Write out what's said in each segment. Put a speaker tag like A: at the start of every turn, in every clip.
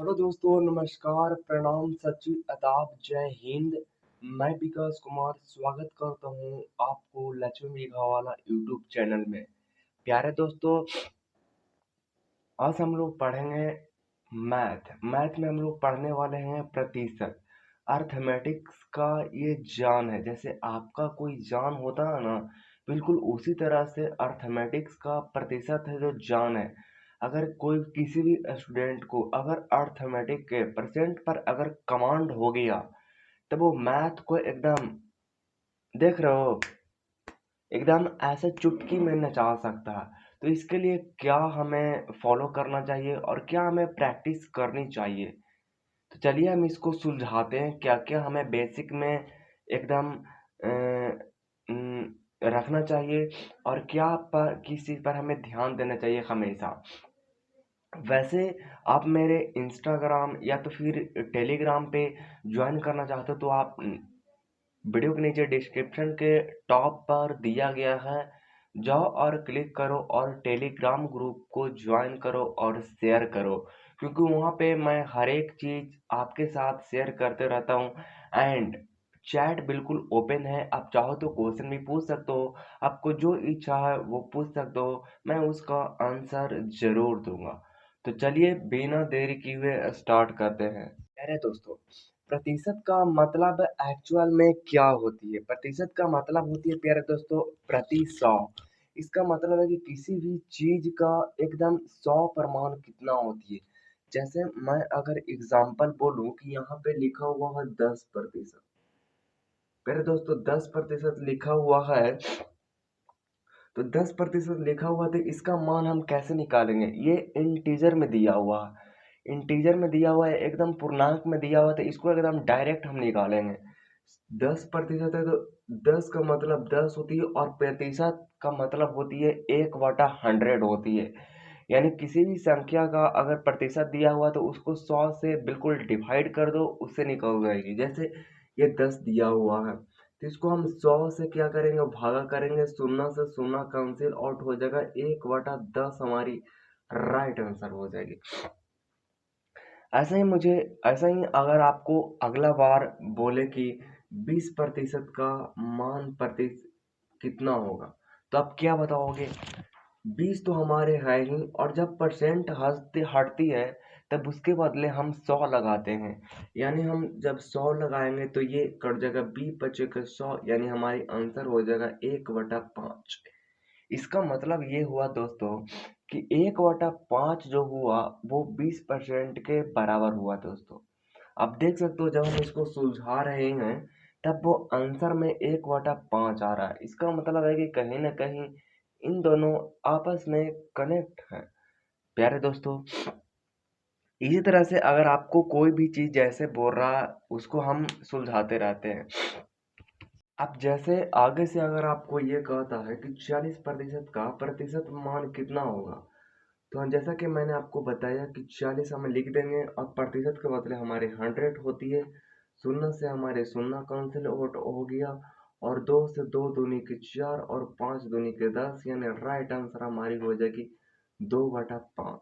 A: Hello दोस्तों, नमस्कार, प्रणाम, सत श्री आदाब, जय हिंद। मैं विकास कुमार स्वागत करता हूं आपको लक्ष्मी मेघावाला यूट्यूब चैनल में। प्यारे दोस्तों, आज हम लोग पढ़ेंगे मैथ में हम लोग पढ़ने वाले हैं प्रतिशत। अर्थमेटिक्स का ये जान है, जैसे आपका कोई जान होता है ना, बिल्कुल उसी तरह से अर्थमेटिक्स का प्रतिशत है जो जान है। अगर कोई किसी भी स्टूडेंट को अगर अर्थमेटिक के परसेंट पर अगर कमांड हो गया, तो वो मैथ को एकदम, देख रहे हो, एकदम ऐसे चुटकी में नचा सकता है। तो इसके लिए क्या हमें फॉलो करना चाहिए और क्या हमें प्रैक्टिस करनी चाहिए, तो चलिए हम इसको सुलझाते हैं। क्या क्या हमें बेसिक में एकदम रखना चाहिए और क्या पर किस चीज़ पर हमें ध्यान देना चाहिए हमेशा। वैसे आप मेरे इंस्टाग्राम या तो फिर टेलीग्राम पे ज्वाइन करना चाहते हो तो आप वीडियो के नीचे डिस्क्रिप्शन के टॉप पर दिया गया है, जाओ और क्लिक करो और टेलीग्राम ग्रुप को ज्वाइन करो और शेयर करो, क्योंकि वहाँ पे मैं हर एक चीज़ आपके साथ शेयर करते रहता हूँ। एंड चैट बिल्कुल ओपन है, आप चाहो तो क्वेश्चन भी पूछ सकते हो, आपको जो इच्छा है वो पूछ सकते हो, मैं उसका आंसर ज़रूर दूंगा। तो चलिए बिना देरी किए हुए स्टार्ट करते हैं। अरे दोस्तों, प्रतिशत का मतलब एक्चुअल में क्या होती है? प्रतिशत का मतलब होती है प्यारे दोस्तों प्रति 100। इसका मतलब है कि किसी भी चीज का एकदम 100% कितना होती है। जैसे मैं अगर एग्जांपल बोलूं कि यहाँ पे लिखा हुआ है 10%। प्यारे दोस्तों 10% लिखा हुआ है, तो 10% लिखा हुआ तो इसका मान हम कैसे निकालेंगे? ये इंटीजर में दिया हुआ है, इंटीजर में दिया हुआ है, एकदम पूर्णांक में दिया हुआ है, तो इसको एकदम डायरेक्ट हम निकालेंगे। 10% है तो 10 का मतलब 10 होती है और प्रतिशत का मतलब होती है 1/100 होती है। यानी किसी भी संख्या का अगर प्रतिशत दिया हुआ तो उसको 100 से बिल्कुल डिवाइड कर दो, उससे निकल जाएगी। जैसे ये 10 दिया हुआ है तो इसको हम 100 से क्या करेंगे, भागा करेंगे, शून्य से शून्य कैंसिल आउट हो जाएगा, 1/10 हमारी राइट आंसर हो जाएगी। ऐसा ही मुझे ऐसा ही अगर आपको अगला बार बोले कि 20% का मान प्रति कितना होगा, तो आप क्या बताओगे? 20 तो हमारे है ही, और जब परसेंट हंसती हटती है तब उसके बदले हम 100 लगाते हैं। यानी हम जब 100 लगाएंगे तो ये कट जाएगा, 20 बचेगा 100, यानी हमारी आंसर हो जाएगा 1/5। इसका मतलब ये हुआ दोस्तों कि 1/5 जो हुआ वो 20% के बराबर हुआ दोस्तों। आप देख सकते हो जब हम इसको सुलझा रहे हैं तब वो आंसर में 1/5 आ रहा है। इसका मतलब है कि कहीं ना कहीं इन दोनों आपस में कनेक्ट है। प्यारे दोस्तों, इसी तरह से अगर आपको कोई भी चीज जैसे बोल रहा है उसको हम सुलझाते रहते हैं। अब जैसे आगे से अगर आपको ये कहता है कि 40% का प्रतिशत मान कितना होगा, तो जैसा कि मैंने आपको बताया कि 40 हम लिख देंगे और प्रतिशत के बदले हमारे 100 होती है। शून्य से हमारे शून्य कैंसिल आउट हो गया, और 2 से 2 दूनी के 4 और 5 दूनी के 10, यानी राइट आंसर हमारी हो जाएगी 2/5।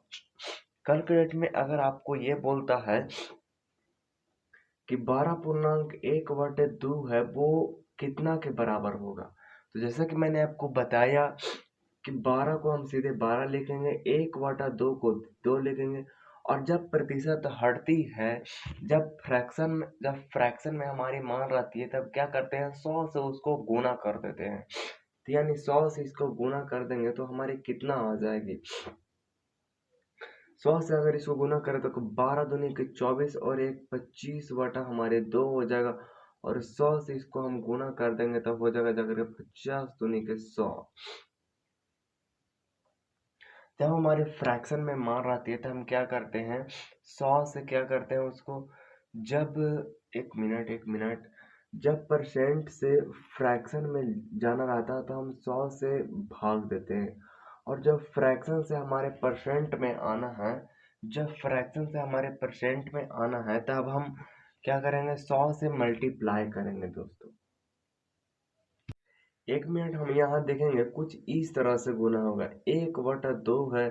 A: कैलकुलेट में अगर आपको ये बोलता है कि 12.1/2 है, वो कितना के बराबर होगा, तो जैसा कि मैंने आपको बताया कि 12 को हम सीधे 12 लिखेंगे, 1/2 को 2 लिखेंगे, और जब प्रतिशत हटती है, जब फ्रैक्शन में हमारी मान रहती है, तब क्या करते हैं, 100 से उसको गुना कर देते हैं। तो यानी 100 से इसको गुना कर देंगे तो हमारी कितना आ जाएगी, 100 से अगर इसको गुना करें तो 12 दूनी के 24 और एक 25 हमारे 2 हो जाएगा, और 100 से इसको हम गुना कर देंगे तब हो जाएगा जाकर 50 दूनी के 100। जब हमारे फ्रैक्शन में मान रहती है तो हम क्या करते हैं, 100 से क्या करते हैं उसको, जब, एक मिनट, जब परसेंट से फ्रैक्शन में जाना रहता है तो हम 100 से भाग देते हैं, और जब फ्रैक्शन से हमारे परसेंट में आना है, जब फ्रैक्शन से हमारे परसेंट में आना है तब हम क्या करेंगे, 100 से मल्टीप्लाई करेंगे दोस्तों। 1 मिनट, हम यहाँ देखेंगे कुछ इस तरह से गुना होगा, 1/2 है,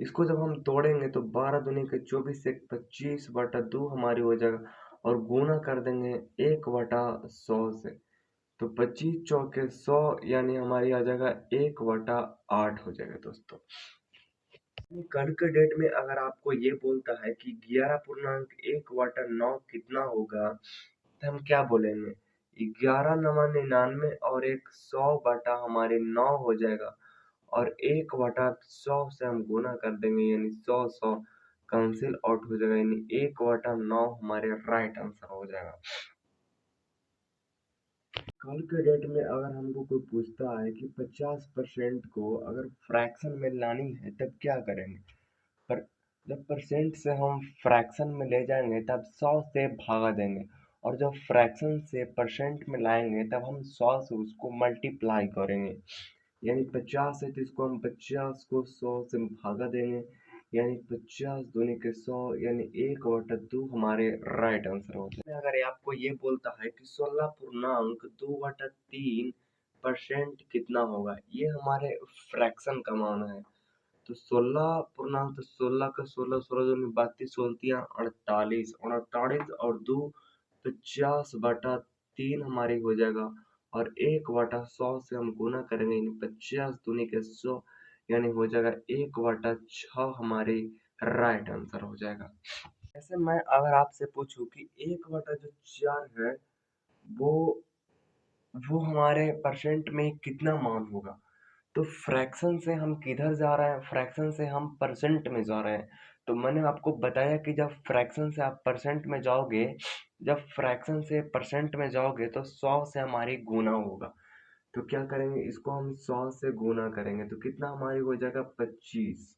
A: इसको जब हम तोड़ेंगे तो 12 दूनी के 24 से 25 बटा 2 हमारी हो जाएगा और गुना कर देंगे 1 बटा 100 से, तो 25 चौके 100 यानी हमारी आ जाएगा 1 बटा 8 हो जाएगा दोस्तों। कल के डेट में अगर आपको ये बोलता है कि 11 पूर्णांक 1 बटा 9 कितना होगा, तो हम क्या बोलेंगे? 11 9 99 और एक 100 बटा हमारे 9 हो जाएगा और 1 बटा 100 से हम गुना कर देंगे यानी 100 कैंसिल आउट हो जाएगा यानी 1 बटा 9 हमारे राइट आंसर हो जाएगा। कल के डेट में अगर हमको कोई पूछता है कि 50% को अगर फ्रैक्शन में लानी है तब क्या करेंगे? पर जब परसेंट से हम फ्रैक्शन में ले जाएंगे तब 100 से भागा देंगे और जब फ्रैक्शन से परसेंट में लाएंगे तब हम 100 से उसको मल्टीप्लाई करेंगे, यानी 50 है तो इसको हम 50 को 100 से भागा देंगे यानी 50 दूनी के 100 यानी 1 बटा 2 हमारे राइट आंसर हो जाए। अगर ये आपको ये बोलता है कि 16 पूर्णांक 2 बटा 3 परसेंट कितना होगा, ये हमारे फ्रैक्शन का मान है। तो 16 पूर्णांक, तो 16 का 16, 16 दूनी 32, 16 48, 48 और 2 50 बटा 3 हमारी हो जाएगा और 1 बटा 100 से हम गुना करेंगे यानी 50 दूनी के 100 यानी हो जाएगा 1 बटा 6 हमारी राइट आंसर हो जाएगा। ऐसे मैं अगर आपसे पूछूं कि 1 बटा जो 4 है वो वो हमारे परसेंट में कितना मान होगा, तो फ्रैक्शन से हम किधर जा रहे हैं? फ्रैक्शन से हम परसेंट में जा रहे हैं। तो मैंने आपको बताया कि जब फ्रैक्शन से आप परसेंट में जाओगे, जब फ्रैक्शन से परसेंट में जाओगे तो 100 से हमारी गुना होगा। तो क्या करेंगे, इसको हम 100 से गुना करेंगे तो कितना हमारी हो जाएगा 25,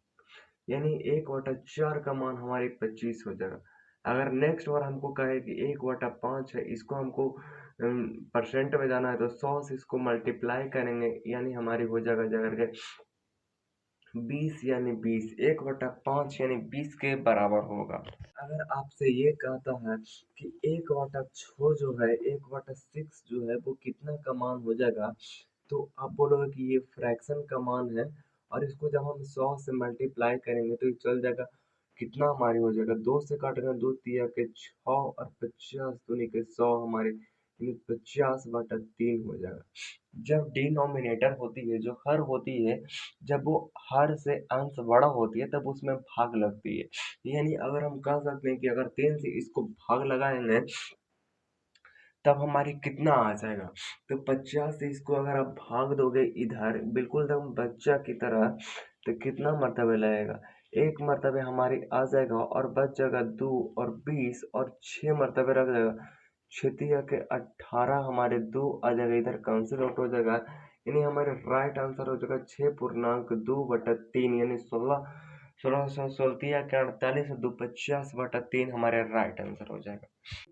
A: यानी 1/4 का मान हमारी 25 हो जाएगा। अगर नेक्स्ट बार हमको कहे कि 1/5 है, इसको हमको परसेंट में जाना है तो 100 से इसको मल्टीप्लाई करेंगे यानी हमारी हो जाएगा जाकर के 20 यानी 20, 1/5 यानी 20 के बराबर होगा। अगर आपसे ये कहता है कि 1/6 जो है, 1/6 जो है वो कितना का मान हो जाएगा, तो आप बोलोगे कि ये फ्रैक्शन का मान है और इसको जब हम 100 से मल्टीप्लाई करेंगे तो ये चल जाएगा, कितना हमारी हो जाएगा, 2 से काटेंगे 2 तिया के 6 और 50 दूनी के 100 हमारे 50/3 हो जाएगा। जब डिनोमिनेटर होती है, जो हर होती है, जब वो हर से अंश बड़ा होती है तब उसमें भाग लगती है, यानी अगर हम कह सकते हैं कि अगर 3 से इसको भाग लगाएंगे तब हमारी कितना आ जाएगा, तो 50 से इसको अगर आप भाग दोगे इधर बिल्कुल एकदम बच्चा की तरह, तो कितना मरतबे लगेगा, 1 मरतबे हमारी आ जाएगा और बच जाएगा 2 और 20 और 6 मरतबे रख जाएगा, 6 तिया के 18 हमारे 2 आ जाएगा, इधर कैंसिल आउट हो जाएगा यानी हमारे राइट आंसर हो जाएगा 6 पूर्णांक 2/3 यानी 16, 16 के 48 2 50/3 हमारे राइट आंसर हो जाएगा।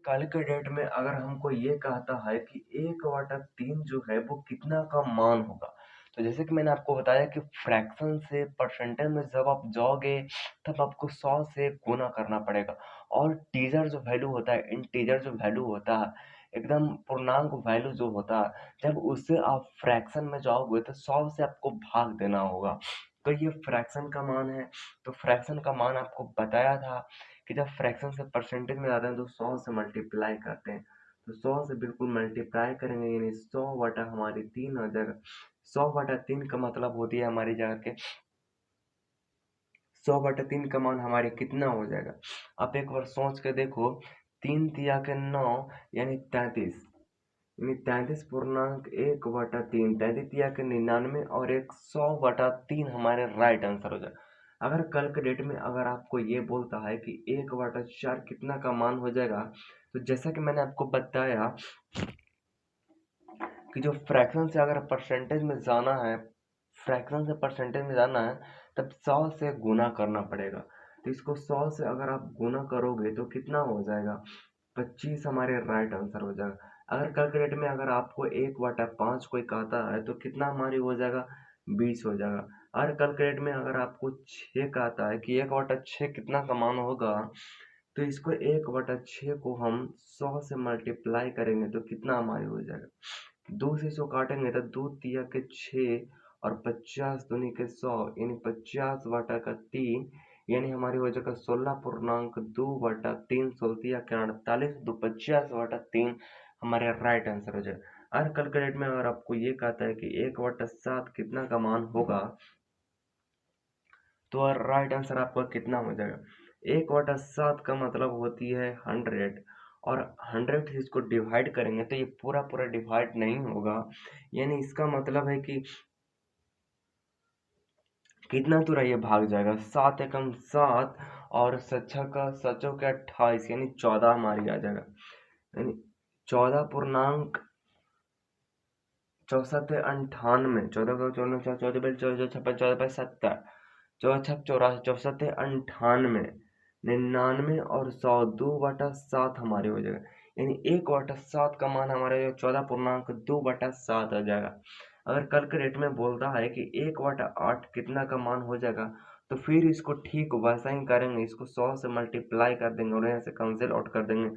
A: कल के डेट में अगर हमको ये कहता है कि 1/3 जो है वो कितना का मान होगा, तो जैसे कि मैंने आपको बताया कि फ्रैक्शन से परसेंटेज में जब आप जाओगे तब आपको 100 से गुना करना पड़ेगा और टीजर जो वैल्यू होता है, इंटीजर जो वैल्यू होता है, एकदम पूर्णांक वैल्यू जो होता है, जब उससे आप फ्रैक्शन में जाओगे तो 100 से आपको भाग देना होगा। तो ये फ्रैक्शन का मान है, तो फ्रैक्शन का मान आपको बताया था कि जब फ्रैक्शन से परसेंटेज में जाते हैं तो 100 से मल्टीप्लाई करते हैं, तो 100 से बिल्कुल मल्टीप्लाई करेंगे यानी 100 बटा हमारी 3 हो जाएगा। 100/3 का मतलब होती है हमारी जगह के 100/3 का मान हमारे कितना हो जाएगा, आप एक बार सोच के देखो, 3 तिया के 9 यानी 33, यानी 33 पूर्णांक 1/3, 33 तिया के 99 और एक 100/3 हमारे राइट आंसर हो जाएगा। अगर कल के डेट में अगर आपको ये बोलता है कि 1/4 कितना का मान हो जाएगा, तो जैसा कि मैंने आपको बताया कि जो फ्रैक्शन से अगर परसेंटेज में जाना है, फ्रैक्शन से परसेंटेज में जाना है तब 100 से गुना करना पड़ेगा, तो इसको 100 से अगर आप गुना करोगे तो कितना हो जाएगा, 25 हमारे राइट आंसर हो जाएगा। अगर कैलकुलेट में अगर आपको 1/5 कोई कहता है तो कितना हमारी हो जाएगा, 20 हो जाएगा। अगर कैलकुलेट में अगर आपको 6 कहता है कि 1/6 कितना का मान होगा, तो इसको 1/6 को हम 100 से मल्टीप्लाई करेंगे तो कितना हमारी हो जाएगा, 2 से इसको काटेंगे तो 2 तिया के 6 और 50 दूनी के 100 यानी 50 बटा का 3 यानी हमारी हो जाएगा 16.2/3 सोलतिया के 48 दो 50/3 हमारे राइट आंसर हो जाएगा। और कैलकुलेट में अगर आपको ये कहता है कि 1/7 कितना का मान होगा, तो राइट आंसर आपका कितना हो जाएगा? 1/7 का मतलब होती है 100, और 100 से इसको डिवाइड करेंगे तो ये पूरा पूरा डिवाइड नहीं होगा, यानी इसका मतलब है कि कितना तो ये भाग जाएगा, 7 एकम 7 और सच्चा का सचो का 28 यानी 14 हमारी आ जाएगा, यानी 14 98 14 का 14 14 14 56 14 70 14 छक 84 64 98 99 और 100 2/7 हमारे हो जाएगा, यानी 1/7 का मान हमारे 14.2/7 आ जाएगा। अगर कैलकुलेट में बोलता है कि 1/8 कितना का मान हो जाएगा, तो फिर इसको ठीक वैसा ही करेंगे, इसको 100 से मल्टीप्लाई कर देंगे और यहाँ से कैंसिल आउट कर देंगे।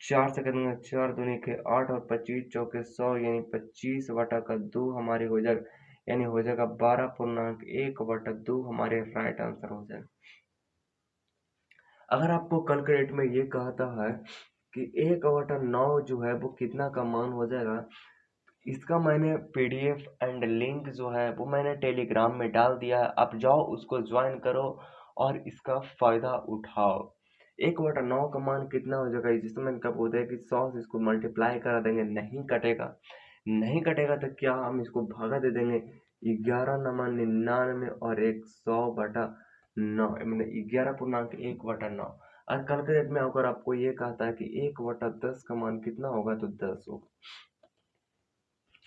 A: 4 से करेंगे 4 दूनी के 8 और 25 चौके 100 यानी 25/2 हमारी हो जाएगा, यानी हो जाएगा 12.1/2 हमारे राइट आंसर हो जाएगा। अगर आपको कैलकुलेट में ये कहता है कि 1/9 जो है वो कितना का मान हो जाएगा, इसका मैंने पीडीएफ एंड लिंक जो है वो मैंने टेलीग्राम में डाल दिया है, आप जाओ उसको ज्वाइन करो और इसका फायदा उठाओ। 1/9 का मान कितना हो जाएगा, जिसमें मैंने कब बोलते हैं कि 100 से इसको मल्टीप्लाई करा देंगे, नहीं कटेगा, नहीं कटेगा तो क्या हम इसको भागा दे देंगे, 11 99 और 100/9 मतलब 11.1/9। और कैलकुलेट में अगर आपको ये कहता है कि 1/10 का मान कितना होगा, तो 10 होगा।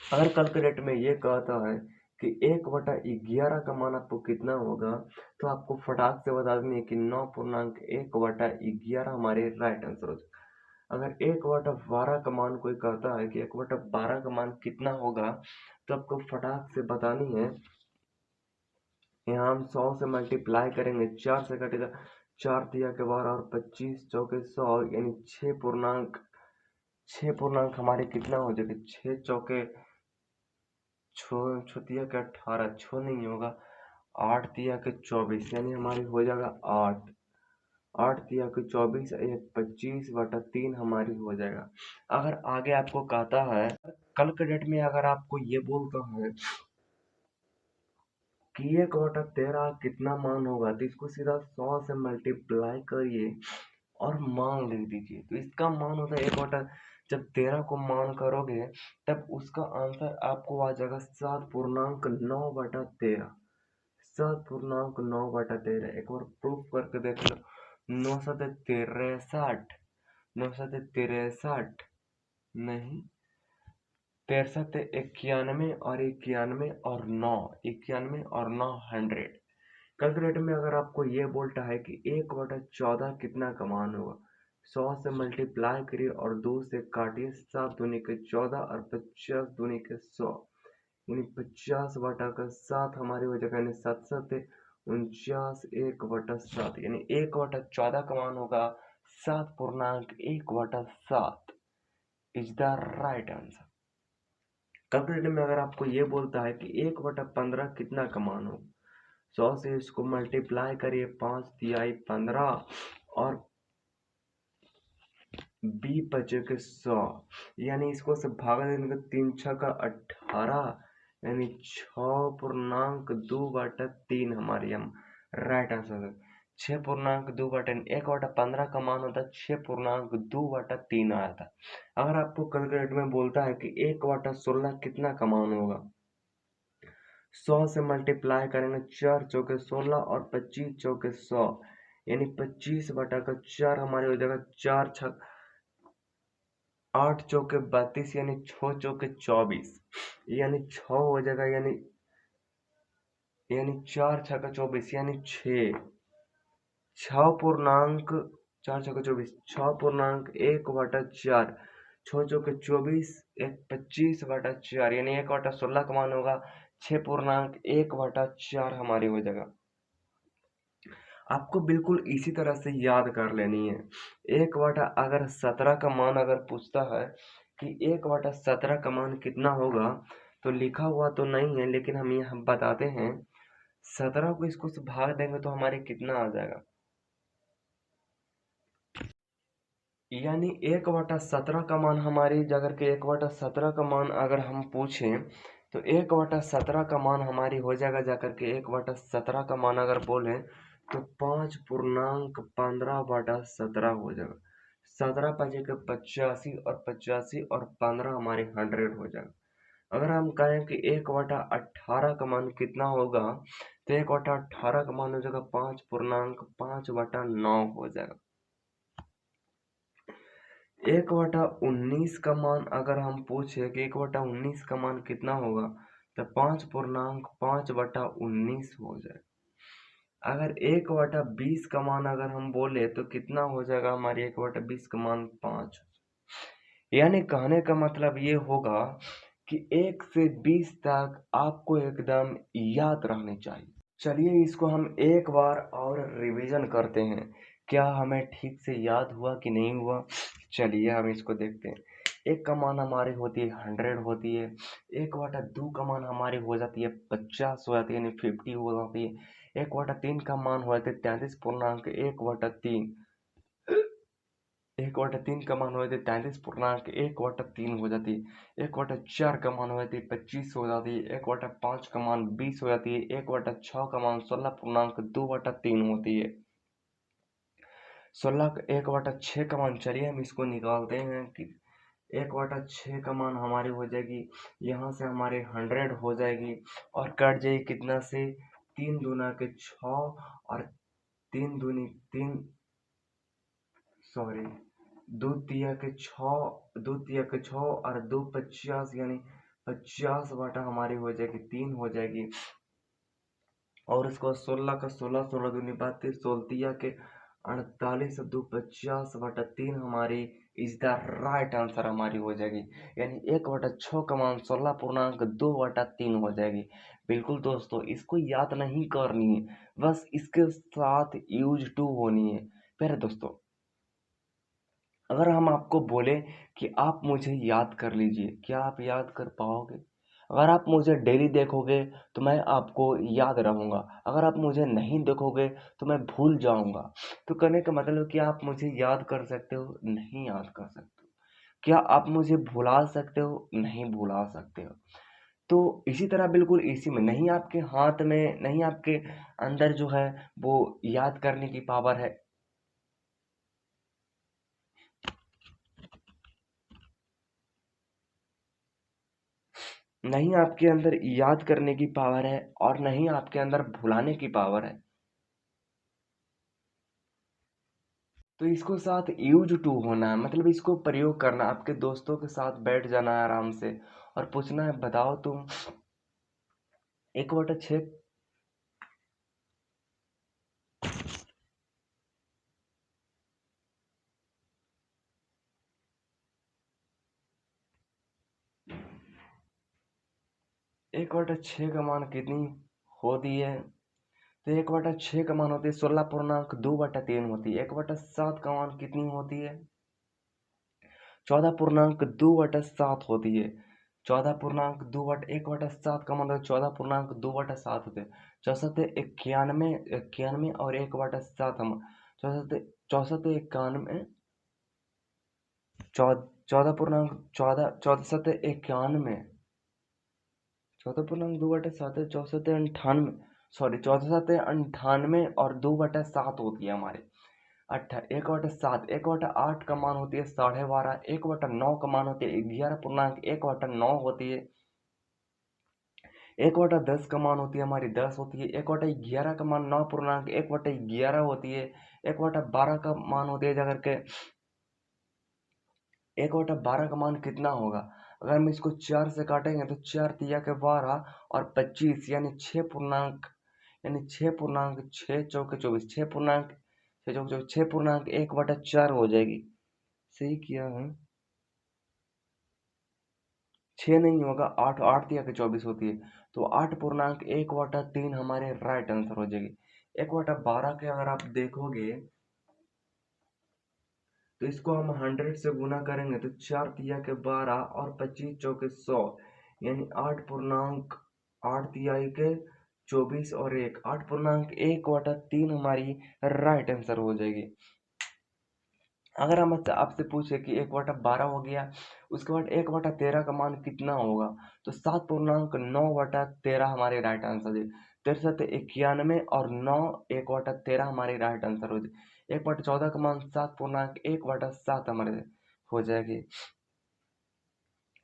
A: अगर कैलकुलेट में ये कहता है कि 1/11 का मान आपको कितना होगा, तो आपको फटाक से बता देंगे कि 9.1/11 हमारे राइट आंसर हो जाएगा। अगर 1/12 का मान कोई कहता है कि 1/12 का मान कितना होगा, तो आपको फटाक से बतानी है। यहाँ हम 100 से मल्टीप्लाई करेंगे, 4 से कटेगा 4 तिया के 12 और 25 चौके 100 यानी 6 पूर्णांक हमारे कितना हो जाएगा, 6 चौके छतिया के 18 छो नहीं होगा, 8 तिया के 24 यानी हमारी हो जाएगा 8 तिया के 24 25/3 हमारी हो जाएगा। अगर आगे आपको कहता है कल के डेट में, अगर आपको ये बोलता है कि 1/13 कितना मान होगा, तो इसको सीधा 100 से मल्टीप्लाई करिए और मान लिख दीजिए, तो इसका मान होता है 1/, जब 13 को मान करोगे तब उसका आंसर आपको आ जाएगा 7.9/13, 7.9/13। एक बार प्रूफ करके देख लो, 963 963 नहीं 63 91 और 91 और 9 91 और 9 100। कैलकुलेटर में अगर आपको ये बोलता है कि 1/14 कितना का मान होगा, 100 से मल्टीप्लाई करिए और 2 से काटिए, 7 दूनी के 14 और 50 दूनी के 100 यानी 50/7 हमारी हो जाएगा, यानी 7 1/7 यानी 1/14 का मान होगा 7.1/7 is the right answer. Calculator में अगर आपको ये बोलता है कि 1/15 कितना का मान हो, 100 से इसको मल्टीप्लाई करिए, 5 तिहाई 15 और 20 बचे के 100 यानी इसको से भागा देंगे, 3 6 18 यानी 6.2/3 हमारी हम राइट आंसर। 6.2/3 1/15 का मान होता है 6.2/3 आया था। अगर आपको कैलकुलेट में बोलता है कि 1/16 कितना का मान होगा, 100 से मल्टीप्लाई करेंगे, 4 चौके 16 और 25 चौके 100 यानी 25/4 हमारे हो जाएगा, 4 छक 8 चौके 32 यानी 6 चौके 24 यानी 6 हो जाएगा, यानी 4 छक्का 24 यानी 6 पूर्णांक 4 छक्का 24 6.1/4 6 चौके 24 25/4 यानी 1/16 का मान होगा 6.1/4 हमारी हो जाएगा। आपको बिल्कुल इसी तरह से याद कर लेनी है। 1/17 का मान अगर पूछता है कि 1/17 का मान कितना होगा, तो लिखा हुआ तो नहीं है, लेकिन हम यहाँ बताते हैं। 17 को इसको से भाग देंगे तो हमारे कितना आ जाएगा, यानी 1/17 का मान हमारी अगर के 1/17 का मान अगर हम पूछें, तो 1/17 का मान हमारी हो जाएगा जाकर के 1/17 का मान अगर बोले तो 5.15/17 हो जाएगा। 17 पचे के 85 और 85 और 15 हमारे 100 हो जाएगा। अगर हम कहें कि 1/18 का मान कितना होगा, तो 1/18 का मान हो जाएगा 5.5/9 हो जाएगा। 1/19 का मान अगर हम पूछे कि 1/19 का मान कितना होगा, तो 5.5/19 हो जाए। अगर 1/20 का मान अगर हम बोले तो कितना हो जाएगा, हमारी 1/20 का मान 5। यानी कहने का मतलब ये होगा कि 1 से 20 तक आपको एकदम याद रहनी चाहिए। चलिए इसको हम एक बार और रिवीजन करते हैं, क्या हमें ठीक से याद हुआ कि नहीं हुआ। चलिए हम इसको देखते हैं। एक का मान हमारी होती है 100 होती है। 1/2 का मान हमारी हो जाती है 50 हो जाती है, यानी 50 हो जाती है। 1/3 का मान हो जाता है 33.1/3। 1/3 का मान हो जाती है 33.1/3 हो जाती है। 1/4 का मान हो जाती है 25 हो जाती है। 1/5 का मान 20 हो जाती है। 1/6 का मान 16.2/3 होती है। 16 का 1/6 का मान, चलिए हम इसको निकालते हैं कि 1/6 का मान हमारी हो जाएगी, यहाँ से हमारे 100 हो जाएगी और कट जाएगी कितना से 3 दूना के 6 और 3 दूनी 3, सॉरी, दो तिया के 6, 2 तिया के 6 और 2 50, यानी 50 बटा हमारी हो जाएगी 3 हो जाएगी। और इसको 16 का 16, 16 दूनी 32, 16 तिया के 48, 2 50/3 हमारी इज द राइट आंसर हमारी हो जाएगी। यानी 1/6 का मान 16.2/3 हो जाएगी। बिल्कुल दोस्तों, इसको याद नहीं करनी है, बस इसके साथ यूज टू होनी है। प्यारे दोस्तों, अगर हम आपको बोले कि आप मुझे याद कर लीजिए, क्या आप याद कर पाओगे? अगर आप मुझे डेली देखोगे तो मैं आपको याद रहूँगा, अगर आप मुझे नहीं देखोगे तो मैं भूल जाऊँगा। तो कहने का मतलब कि आप मुझे याद कर सकते हो, नहीं याद कर सकते हो। क्या आप मुझे भुला सकते हो? नहीं भुला सकते हो। तो इसी तरह बिल्कुल इसी में नहीं आपके हाथ में, नहीं आपके अंदर जो है वो याद करने की पावर है, नहीं आपके अंदर याद करने की पावर है और नहीं आपके अंदर भुलाने की पावर है। तो इसको साथ यूज टू होना है, मतलब इसको प्रयोग करना, आपके दोस्तों के साथ बैठ जाना है आराम से और पूछना है, बताओ तुम 1/6। 1/6 का मान कितनी होती है? तो 1/6 का मान होती है 16.2/3 होती है। 1/7 का मान कितनी होती है? 14.2/7 होती है। 14.2 बट 1/7 का मतलब 14.2/7 होते हैं। चौसठ 91, 91 और 1/7 हम चौसठ, चौसठ 91, 14.14, 1491, 14.2/7, 64 98, सॉरी 64 98 और 2/7 होती है हमारे। 1/7, 1/8 का मान होती है 12.5, 1/9 का मान होती है 11.1/9 होती है। 1/10 का मान होती है हमारी 10 होती है। 1/11 का मान 9.1/11 होती है। 1/12 का मान होती है जाकर के 1/12 का मान कितना होगा? अगर हम इसको 4 से काटेंगे तो 4 तिया के 12 और 25, यानी 6 पूर्णांक, यानी 6.6 चौके 24, 6.1/4 हो जाएगी। सही किया है। 6 नहीं होगा, 8, 8 दिया के 24 होती है। तो 8.1/3 हमारे राइट आंसर हो जाएगी। 1/12 के अगर आप देखोगे तो इसको हम 100 से गुना करेंगे तो 4 तिया के 12 और 25 चौके 100, यानी 8 पूर्णांक 8 तिहाई के 24 और 1, 8 पूर्णांक 1/3 हमारी राइट आंसर हो जाएगी। अगर हम आपसे पूछे कि 1/12 हो गया, उसके बाद 1/13 का मान कितना होगा, तो 7 पूर्णांक 9/13 हमारी राइट आंसर है। 63 91 और 9 1/13 हमारी राइट आंसर हो जाए। 1/14 का मान 7 पूर्णांक 1/7 हमारे हो जाएगी।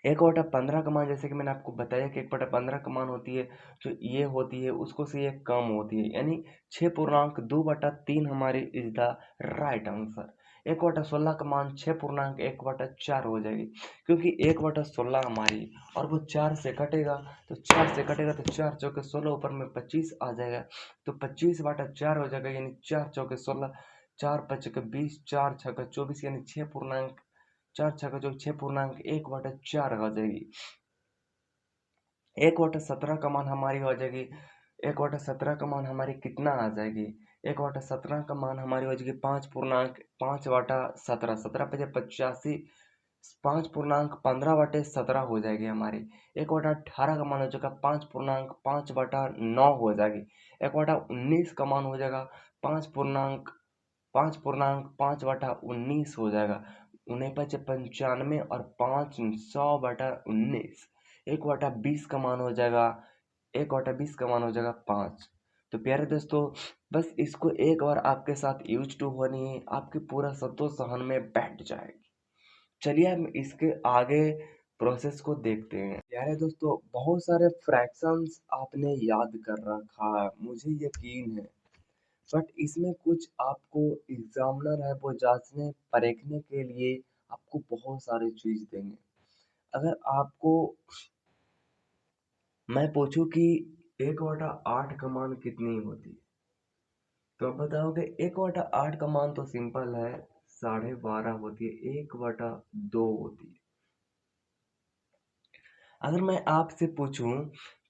A: 1/15 का मान, जैसे कि मैंने आपको बताया कि 1/15 का मान होती है जो ये होती है, उसको से ये कम होती है, यानी 6 पूर्णांक 2/3 हमारी इज द राइट आंसर। 1/16 का मान 6 पूर्णांक 1/4 हो जाएगी, क्योंकि 1/16 हमारी और वो 4 से कटेगा, तो 4 से कटेगा तो 4 चौके 16, ऊपर में 25 आ जाएगा, तो 25/4 हो जाएगा, यानी 4 चौके 16, 4 पचके 20, 4 छक्का 24, यानी 6 पूर्णांक 4 हो जाएगी। 1/17 का मान हमारी हो जाएगी। 1/17 का मान हमारी कितना आ जाएगी? 1/17 का मान हमारी हो जाएगी 5 पूर्णांक 5/17, 17×5 = 85, 5 पूर्णांक 15/17 हो जाएगी हमारी। 1/18 का मान हो जाएगा 5 पूर्णांक 5/9 हो जाएगी। 1/19 का मान हो जाएगा 5 पूर्णांक 5/19 हो जाएगा। 9×5 = 95 और 5 100/19। 1/20 का मान हो जाएगा 1/20 का मान हो जाएगा 5। तो प्यारे दोस्तों, बस इसको एक बार आपके साथ यूज टू होनी है, आपके पूरा सत्तो सहन में बैठ जाएगी। चलिए हम इसके आगे प्रोसेस को देखते हैं। प्यारे दोस्तों, बहुत सारे फ्रैक्शंस आपने याद कर रखा है, मुझे यकीन है, बट इसमें कुछ आपको एग्जामिनर है वो जांचने परखने के लिए आपको बहुत सारी चीज देंगे। अगर आपको मैं पूछूं कि 1/8 का मान कितनी होती है, तो आप बताओगे 1/8 का मान तो सिंपल है, 12.5 होती है, 1/2 होती है। अगर मैं आपसे पूछूं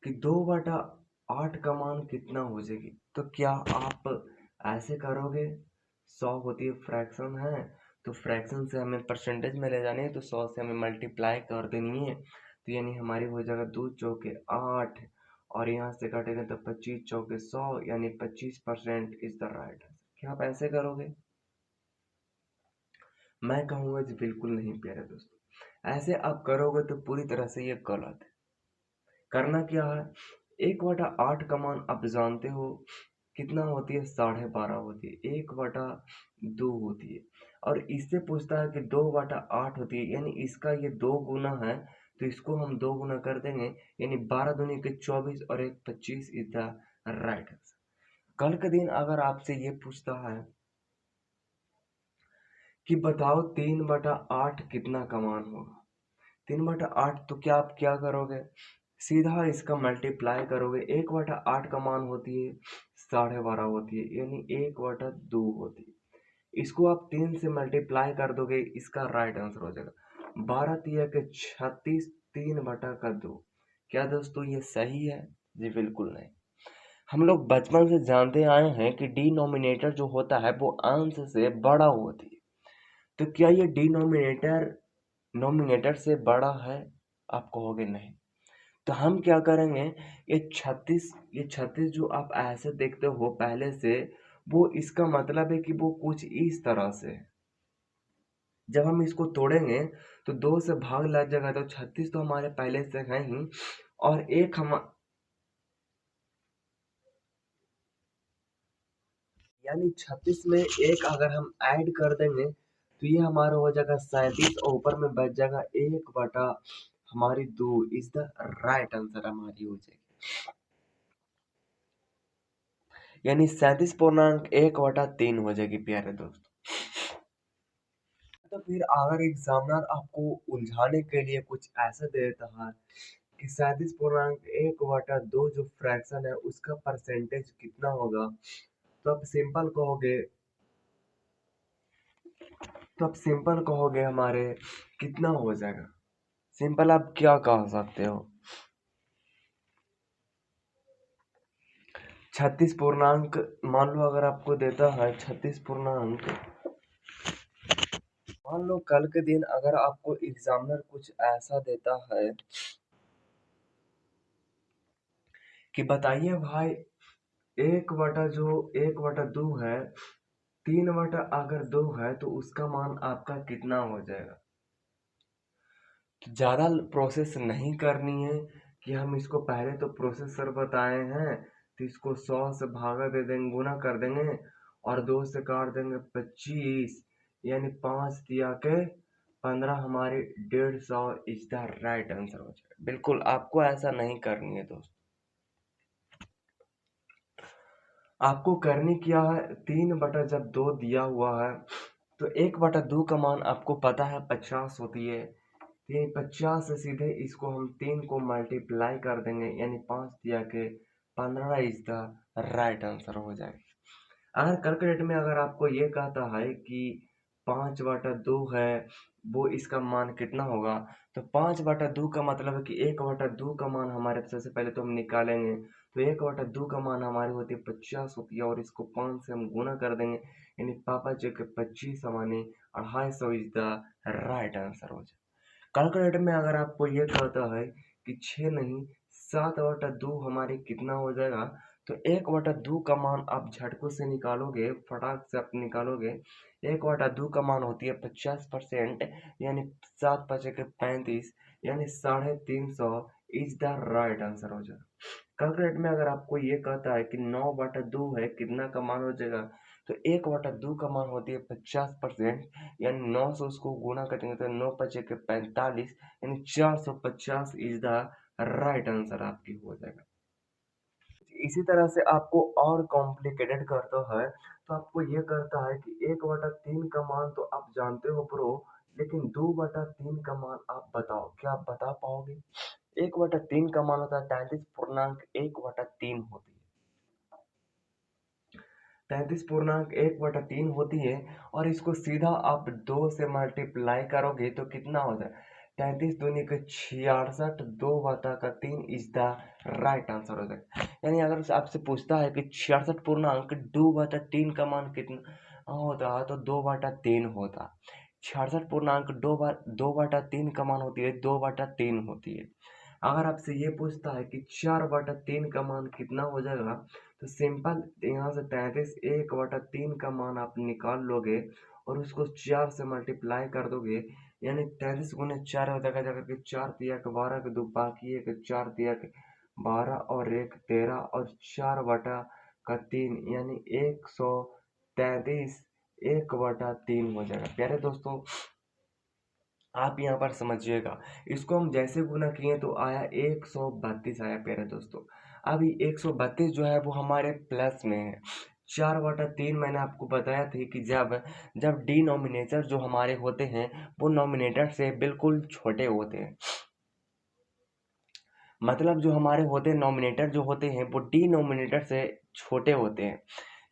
A: कि 2/8 का मान कितना हो जाएगी, तो क्या आप ऐसे करोगे? 100 होती है, फ्रैक्शन है, तो फ्रैक्शन से हमें परसेंटेज में ले जानी है, तो 100 से हमें मल्टीप्लाई कर देनी है, तो यानी हमारी हो जाएगा 2 चौके 8, और यहाँ से काटेंगे तो 25 चौके 100, यानी 25% इज द राइट आंसर। क्या आप ऐसे करोगे? मैं कहूँगा जी बिल्कुल नहीं प्यारे दोस्तों, ऐसे आप करोगे तो पूरी तरह से ये गलत है। करना क्या है, 1/8 का मान आप जानते हो कितना होती है, 12.5 होती है, 1/2 होती है, और इससे पूछता है कि 2/8 होती है, यानी इसका ये 2 गुना है, तो इसको हम 2 गुना कर देंगे, यानी 12 दूनी के 24 और 1 25 इज द राइट आंसर। कल के दिन अगर आपसे ये पूछता है कि बताओ 3/8 कितना का मान होगा, 3/8, तो क्या आप क्या करोगे, सीधा इसका मल्टीप्लाई करोगे। 1/8 का मान होती है 12.5 होती है, यानी 1/2 होती है। इसको आप 3 से मल्टीप्लाई कर दोगे, इसका राइट आंसर हो जाएगा 12×3 = 36, 3/2। क्या दोस्तों ये सही है? जी बिल्कुल नहीं। हम लोग बचपन से जानते आए हैं कि डिनोमिनेटर जो होता है वो अंश से बड़ा होती है, तो क्या ये डिनोमिनेटर नोमिनेटर से बड़ा है? आप कहोगे नहीं। तो हम क्या करेंगे, ये 36 जो आप ऐसे देखते हो पहले से, वो इसका मतलब है कि वो कुछ इस तरह से है। जब हम इसको तोड़ेंगे तो 2 से भाग लग जाएगा, तो 36 तो हमारे पहले से है ही, और एक हम, यानी 36 में एक अगर हम ऐड कर देंगे तो ये हमारा हो जाएगा 37, और ऊपर में बच जाएगा 1/2 इज द राइट आंसर हमारी हो जाएगी, यानी 37.1/3 हो जाएगी प्यारे दोस्त। तो फिर अगर एग्जामिनर आपको उलझाने के लिए कुछ ऐसा देता है कि 37.1/2 जो फ्रैक्शन है उसका परसेंटेज कितना होगा, तो आप सिंपल कहोगे, हमारे कितना हो जाएगा। सिंपल आप क्या कह सकते हो, 36 पूर्णांक, मान लो अगर आपको देता है 36 पूर्णांक, मान लो कल के दिन अगर आपको एग्जामिनर कुछ ऐसा देता है कि बताइए भाई, एक बटा दो है, तीन बटा अगर दो है तो उसका मान आपका कितना हो जाएगा। तो ज़्यादा प्रोसेस नहीं करनी है कि हम इसको पहले तो प्रोसेसर बताए हैं, तो इसको 100 से भागा दे देंगे, गुना कर देंगे और 2 से काट देंगे 25, यानी 5 दिया के 15 हमारे 150 इज द राइट आंसर हो जाएगा। बिल्कुल आपको ऐसा नहीं करनी है दोस्त, आपको करनी क्या है, 3 बटा जब 2 दिया हुआ है तो 1 बटा 2 का मान आपको पता है 50 होती है। ये 50 से सीधे इसको हम 3 को मल्टीप्लाई कर देंगे, यानी 5 दिया के 15 इज द राइट आंसर हो जाएगा। अगर कैलकुलेट में अगर आपको ये कहता है कि 5 बटा 2 है, वो इसका मान कितना होगा, तो 5 बटा 2 का मतलब है कि 1 बटा 2 का मान हमारे सबसे पहले तो हम निकालेंगे, तो 1 बटा 2 का मान हमारी होती है 50 होती है, और इसको 5 से हम गुना कर देंगे, यानी पापा जी के 25 हमारे 250 इज द राइट आंसर हो जाएगा। कैलकुलेटर में अगर आपको ये कहता है कि 6 नहीं 7 बटा 2 हमारे कितना हो जाएगा, तो 1 बटा 2 का मान आप झटकों से निकालोगे, फटाक से आप निकालोगे। 1 बटा 2 का मान होती है 50%, यानी 7 पचे के 35, यानी 350 इज द राइट आंसर हो जाएगा। कैलकुलेट में अगर आपको ये कहता है कि 9 बटा 2 है, कितना का मान हो जाएगा, तो 1 बटा 2 का मान होती है 50%, यानी 9 से उसको गुना करेंगे तो 9 पचे के 45, यानी 450 इज द राइट आंसर आपकी हो जाएगा। इसी तरह से आपको और कॉम्प्लिकेटेड करता है, तो आपको ये करता है कि 1 बटा 3 का मान तो आप जानते हो प्रो, लेकिन 2 बटा 3 का मान आप बताओ, क्या आप बता पाओगे। 1 बटा 3 का मान होता है 33.1/3 होती है, 33.1/3 होती है, और इसको सीधा आप 2 से मल्टीप्लाई करोगे तो कितना हो जाए, 33 दूनी के 66, 2/3 इज द राइट आंसर हो जाएगा। यानी अगर आपसे पूछता है कि 66.2/3 का मान कितना होता है, तो 2/3 होता। 66.2/3 का मान होती है 2/3 होती है। अगर आपसे ये पूछता है कि 4/3 का मान कितना हो जाएगा, तो सिंपल यहाँ से 33 1/3 का मान आप निकाल लोगे और उसको 4 से मल्टीप्लाई कर दोगे, यानी 33 गुने 4 हो जाएगा, जाकर के 4 तिया के 12 के 2 बाकी है, 4 तिया के 12 और 1 13 और 4/3, यानी 133 1/3 हो जाएगा। प्यारे दोस्तों, आप यहाँ पर समझिएगा, इसको हम जैसे गुना किए तो आया 132 आया प्यारे दोस्तों। अभी 132 जो है वो हमारे प्लस में है। 4/3 मैंने आपको बताया थी कि जब जब डिनोमिनेटर जो हमारे होते हैं वो नोमिनेटर से बिल्कुल छोटे होते हैं, मतलब जो हमारे होते हैं नोमिनेटर जो होते हैं वो डिनोमिनेटर से छोटे होते हैं,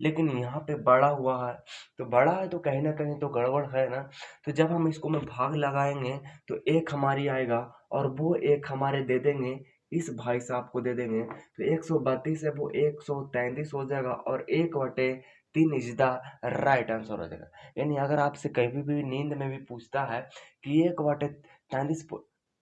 A: लेकिन यहाँ पे बड़ा हुआ है, तो बड़ा है तो कहीं ना कहीं तो गड़बड़ है ना। तो जब हम इसको में भाग लगाएंगे तो एक हमारी आएगा और वो एक हमारे दे देंगे, इस भाई साहब को दे देंगे, तो 132 है वो 133 हो जाएगा, और 1/3 इज द राइट आंसर हो जाएगा। यानी अगर आपसे कभी भी नींद में भी पूछता है कि 1/33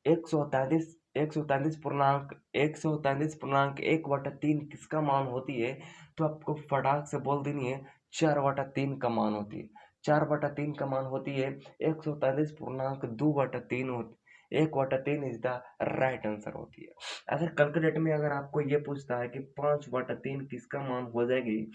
A: 133 133.1/3 किसका मान होती है, तो आपको फटाक से बोल देनी है 4/3 का मान होती है। 4/3 का मान होती है 133.2/3 होती, 1/3 इज द राइट आंसर होती है। अगर कैलकुलेट में अगर आपको ये पूछता है कि 5/3 किसका मान हो जाएगी,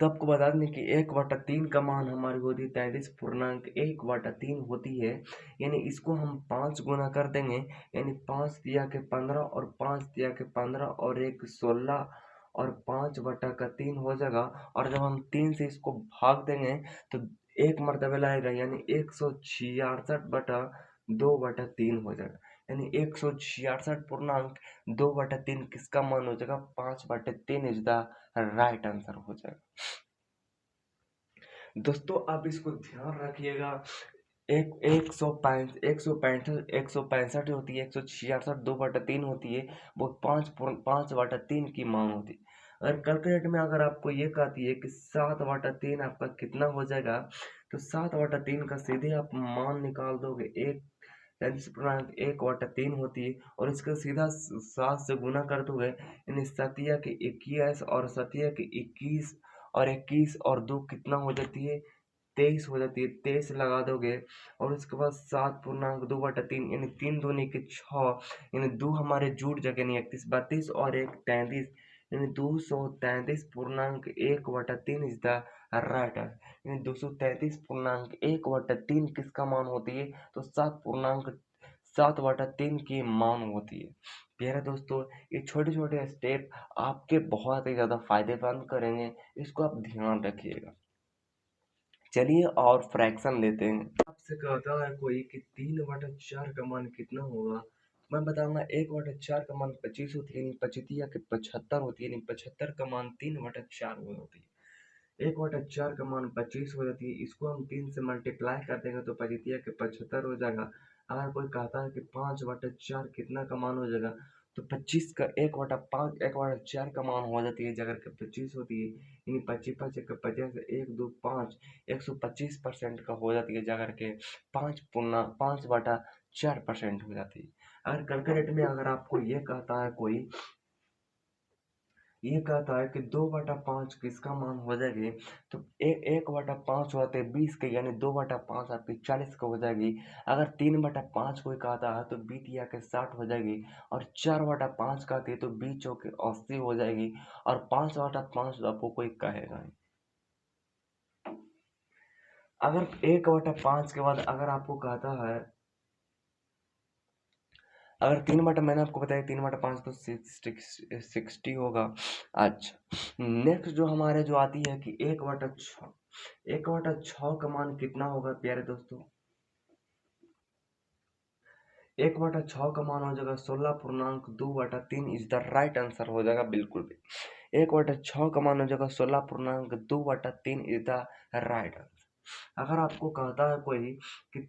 A: तो आपको बता दें कि 1/3 का मान हमारी होती है 33.1/3 होती है, यानी इसको हम 5 गुना कर देंगे, यानी 5 दिया के 15 और 5 दिया के 15 और 1 16 और 5/3 हो जाएगा, और जब हम 3 से इसको भाग देंगे तो एक मरतबे लाएगा, यानी 166/2/3 हो जाएगा, यानी 166.2/3 किसका मान हो जाएगा, 5/3 इज द राइट आंसर हो जाएगा। दोस्तों आप इसको ध्यान रखिएगा, एक 165 होती है, 166 2/3 होती है, वो 5/3 की मान होती है। अगर कैलकुलेट में अगर आपको ये कहती है कि 7/3 आपका कितना हो जाएगा, तो 7/3 का सीधे आप मान निकाल दोगे, एक 33.1/3 होती है, और इसका सीधा 7 से गुना कर दोगे, यानी 7 के 21 और 7 के 21 और 21 और 2 कितना हो जाती है, 23 हो जाती है। 23 लगा दोगे और उसके बाद 7.2/3 यानी 3 दूनी के 6, यानी 2 हमारे जुड़ जाएंगे, यानी 31 32 और 1 33, यानी 233.1/3 इज द राइट आंसर। यानी 233.1/3 किसका मान होती है, तो 7.7/3 की मान होती है। प्यारे दोस्तों, ये छोटे छोटे स्टेप आपके बहुत ही ज़्यादा फायदेमंद करेंगे, इसको आप ध्यान रखिएगा। चलिए और फ्रैक्शन लेते हैं। आपसे कहता है कोई कि 3/4 का मान कितना होगा, मैं बताऊंगा। 1/4 का मान 25 होती है, यानी 25 के 75 होती है, यानी 75 का मान 3/4 होती है। 1/4 का मान 25 हो जाती है, इसको हम 3 से मल्टीप्लाई कर देंगे तो 25 के 75 हो जाएगा। अगर कोई कहता है कि 5/4 कितना का मान हो जाएगा, तो 25 का 1/5 1/4 का मान हो जाती है, जगह के 25 होती है, यानी 25 का 50 1 2 5 125% का हो जाती है, जगह के 5/4% हो जाती है। अगर कैलकुलेट में अगर आपको ये कहता है कोई, ये कहता है कि 2/5 किसका मान हो जाएगी, तो 1/5 होते 20 के, यानी 2/5 आपकी 40 का हो जाएगी। अगर 3/5 कोई कहता है तो 20 या के 60 हो जाएगी, और 4/5 कहती है तो 20 चौके 80 हो जाएगी, और 5/5 तो आपको कोई कहेगा नहीं। अगर 1/5 के बाद अगर आपको कहता है, अगर 3 मैंने आपको बताया 3/5 तो 60 होगा। अच्छा, नेक्स्ट जो हमारे जो आती है कि 1/6, 1/6 का मान कितना होगा प्यारे दोस्तों, 1/6 का मान हो जाएगा 16.2/3 इज द राइट आंसर हो जाएगा, बिल्कुल भी 1/6 का मान हो जाएगा 16.2/3 इज द राइट आंसर। अगर आपको कहता है कोई कि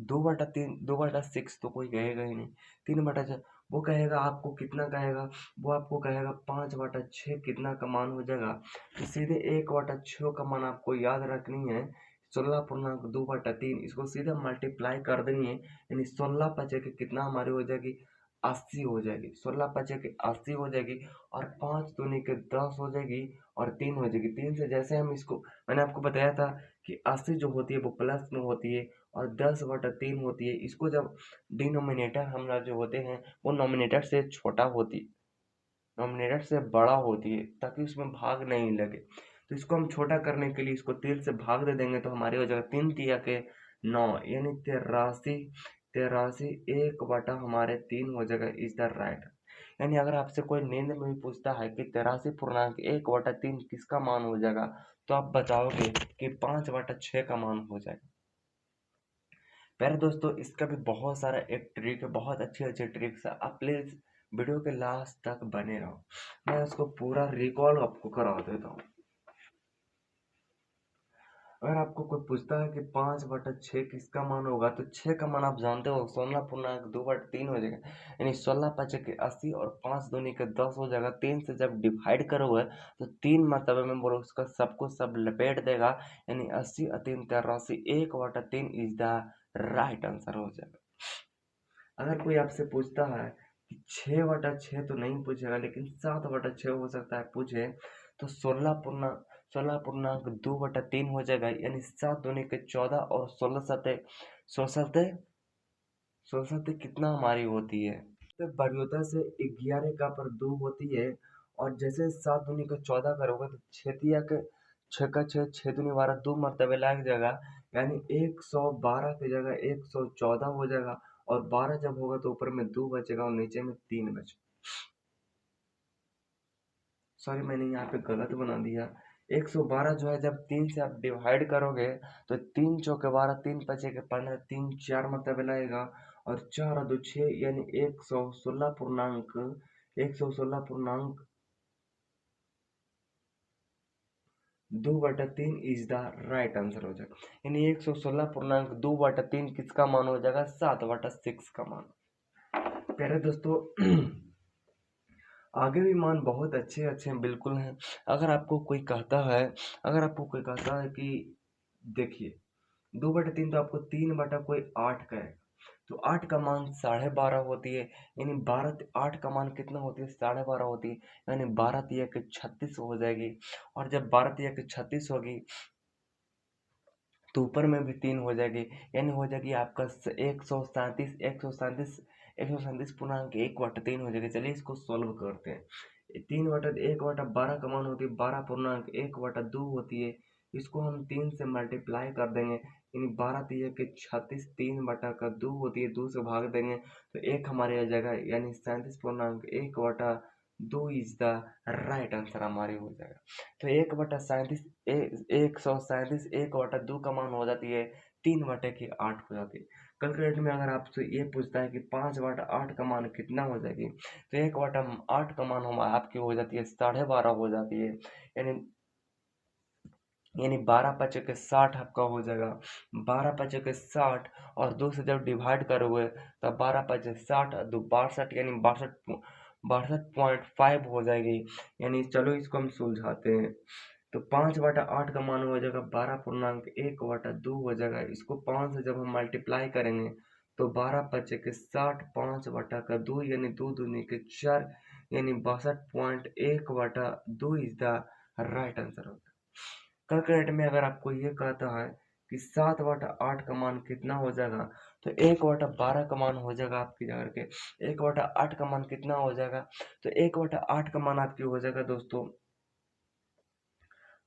A: 2/6 तो कोई कहेगा ही नहीं, 3/4 वो कहेगा, आपको कितना कहेगा, वो आपको कहेगा 5/6 कितना का मान हो जाएगा, तो सीधे 1/6 का मान आपको याद रखनी है 16.2/3, इसको सीधे मल्टीप्लाई कर देंगे, यानी 16 के कितना हमारी हो जाएगी, 80 हो जाएगी। 16 के 80 हो जाएगी, और 5 दूनी के 10 हो जाएगी, और 3 हो जाएगी। 3 से जैसे हम इसको, मैंने आपको बताया था कि 80 जो होती है वो प्लस में होती है, और 10/3 होती है। इसको जब डिनोमिनेटर हमारा जो होते हैं वो नोमिनेटर से छोटा होती है, नोमिनेटर से बड़ा होती है, ताकि उसमें भाग नहीं लगे। तो इसको हम छोटा करने के लिए इसको 3 से भाग दे देंगे, तो हमारी हो जाएगा 3 तिया के 9, यानी 83, 83 1/3 हो जाएगा इज द राइट। यानी अगर आपसे कोई नींद में भी पूछता है कि 83.1/3 किसका मान हो जाएगा, तो आप बताओगे कि 5/6 का मान हो जाएगा। प्यारे दोस्तों, इसका भी बहुत सारा एक ट्रिक है, बहुत अच्छी अच्छी ट्रिक्स है, आप प्लीज़ वीडियो के लास्ट तक बने रहो, मैं उसको पूरा रिकॉल आपको करा देता हूँ। अगर आपको कोई पूछता है कि 5/6 किसका मान होगा, तो 6 का मान आप जानते हो 16.2/3 हो जाएगा, यानी 16 5 के 80, और 5 दूनी के 10 हो जाएगा। 3 से जब डिवाइड करोगे तो 3 मतलब में बोलो उसका सबको सब लपेट देगा, यानी 80 और 3 83 1/3 इज द राइट आंसर हो जाएगा। अगर कोई आपसे पूछता है कि 6/6 तो नहीं पूछेगा, लेकिन 7/6 हो सकता है पूछे, तो 16.2/3 हो जाएगा, यानी 7 दूनी के 14, और 16 कितना हमारी होती है, तो बर्योता से 11 का पर 2 होती है, और जैसे 7 दूनी को 14 करोगे तो 6 के 6 का 6, 6 दूनी 12, 2 मरतबे लग जाएगा, यानी 112 की जगह 114 हो जाएगा, और 12 जब होगा तो ऊपर में 2 बचेगा और नीचे में 3 बचेगा। सॉरी, मैंने यहाँ पे गलत बना दिया। 112 जो है जब 3 से आप डिवाइड करोगे, तो 3 चौके 12, 3 पचे के 15, 3 4 मतलब लगेगा, और 4 और 2 6, यानी 116.2/3 इज द राइट आंसर हो जाएगा, यानी 116.2/3 किसका मान हो जाएगा, 7/6 का मान। प्यारे दोस्तों, आगे भी मान बहुत अच्छे अच्छे बिल्कुल हैं। अगर आपको कोई कहता है, अगर आपको कोई कहता है कि देखिए 2/3 तो आपको 3 बटा कोई 8 कहेगा, तो 8 का मान 12.5 होती है, यानी 8 का मान कितना होती है, 12.5 होती है, यानी 12 तिया के 36 हो जाएगी। और जब 12 तिया के 36 होगी तो ऊपर में भी 3 हो जाएगी, यानी हो जाएगी आपका 137 हो जाएगी। चलिए इसको सॉल्व करते हैं। 3/1/12 का मान होती है 12.1/2 होती है। इसको हम 3 से मल्टीप्लाई कर देंगे, यानी 12 तिया के 36, 3/2 होती है, 2 से भाग देंगे तो 1 हमारे आ जाएगा, यानी 37.1/2 इज द राइट आंसर हमारी हो जाएगा। तो 1/37 का मान हो जाती है 3/8 हो जाती है। कैलकुलेटर में अगर आपसे ये पूछता है कि 5/8 का मान कितना हो जाएगी, तो 1/8 का मान हम आपकी हो जाती है 12.5 हो जाती है, यानी 12×5 = 60 आपका हो जाएगा। 12×5 = 60 और 2 से जब डिवाइड करोगे तब 12×5 = 60 और 2 62, यानी 62.5 हो जाएगी। यानी चलो इसको हम सुलझाते हैं। तो 5/8 का मान हो जाएगा 12.1/2 हो जाएगा। इसको 5 से जब हम मल्टीप्लाई करेंगे तो 12×5 = 60, 5/2 यानी 2 दूनी के 4, यानी 62.1/2 इज द राइट आंसर होता है। कैलकुलेटर में अगर आपको ये कहता है कि 7/8 का मान कितना हो जाएगा, तो 1/12 का मान हो जाएगा आपकी जगह के। 1/8 का मान कितना हो जाएगा, तो 1/8 का मान आपकी हो जाएगा दोस्तों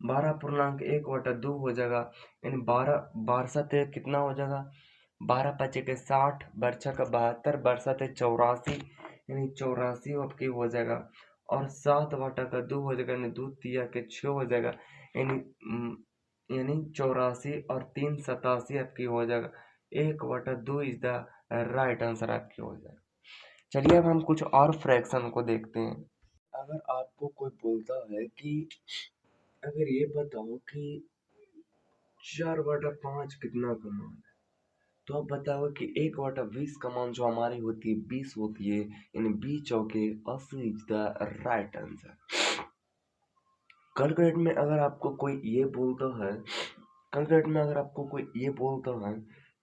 A: 12.1/2 हो जाएगा, यानी 12 बारह कितना हो जाएगा, 12×5 = 60, बरछा का 72, बरसात 84, यानी 84 आपकी हो जाएगा। और 7/2 हो जाएगा, यानी 2 तिया के 6 हो जाएगा, यानी यानी 84 और 3 87 आपकी हो जाएगा। 1/2 इज द राइट आंसर आपकी हो जाएगा। चलिए अब हम कुछ और फ्रैक्शन को देखते हैं। अगर आपको कोई बोलता है कि अगर ये बताओ कि 4/5 कितना का मान है, तो आप बताओ कि 1/20 का मान जो हमारी होती है 20 होती है, यानी 20×4 is the right answer. Calculate में अगर आपको कोई ये बोलता है कैलकुलेट में अगर आपको कोई ये बोलता है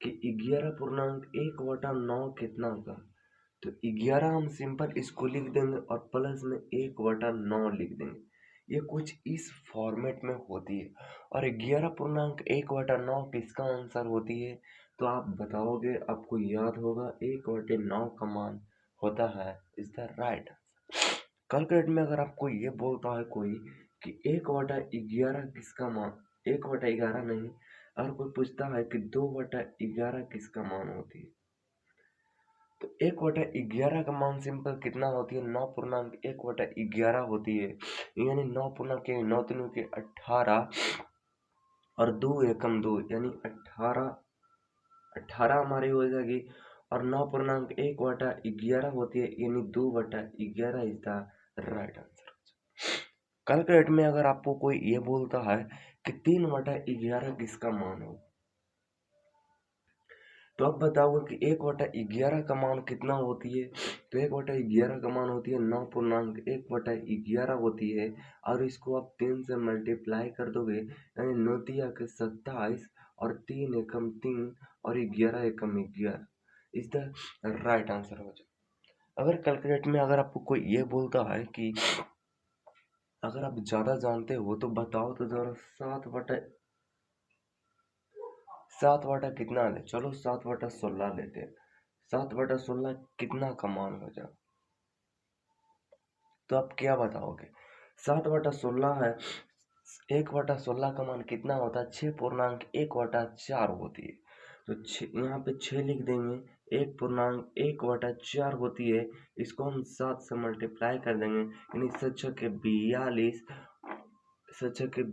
A: कि 11.1/9 कितना का, तो 11 हम सिंपल इसको लिख देंगे और प्लस में 1/9 लिख देंगे। ये कुछ इस फॉर्मेट में होती है। और 11.1/9 किसका आंसर होती है, तो आप बताओगे, आपको याद होगा 1/9 का मान होता है is the right answer. Calculate में अगर आपको ये बोलता है कोई कि 1/11 किसका मान, 1/11 नहीं, अगर कोई पूछता है कि 2/11 किसका मान होती है, तो 1/11 का मान सिंपल कितना होती है, 9.1/11 होती है, यानी 9×9 × 9 × 18 और 2 एकम 2, यानी 18 हमारी हो जाएगी। और 9.1/11 होती है, यानी 2/11 is the right answer. Calculate में अगर आपको कोई ये बोलता है कि 3/11 किसका मान हो, तो अब बताओगे कि 1/11 का मान कितना होती है, तो 1/11 का मान होती है 9.1/11 होती है। और इसको आप 3 से मल्टीप्लाई कर दोगे, यानी 9 तिया के 27 और 3 एकम 3 और 11 एकम 11 इज द राइट आंसर हो जाए। अगर कैलकुलेट में अगर आपको कोई ये बोलता है कि अगर आप ज़्यादा जानते हो तो बताओ तो जरा 7 बटा कितना ले, चलो 7/16 लेते हैं। 7/16 कितना का मान हो जाए, तो आप क्या बताओगे। 7/16 है, 1/16 का मान कितना होता है, 6.1/4 होती है। तो यहाँ पे 6 लिख देंगे, 1.1/4 होती है। इसको हम 7 से मल्टीप्लाई कर देंगे, यानी 7×6 =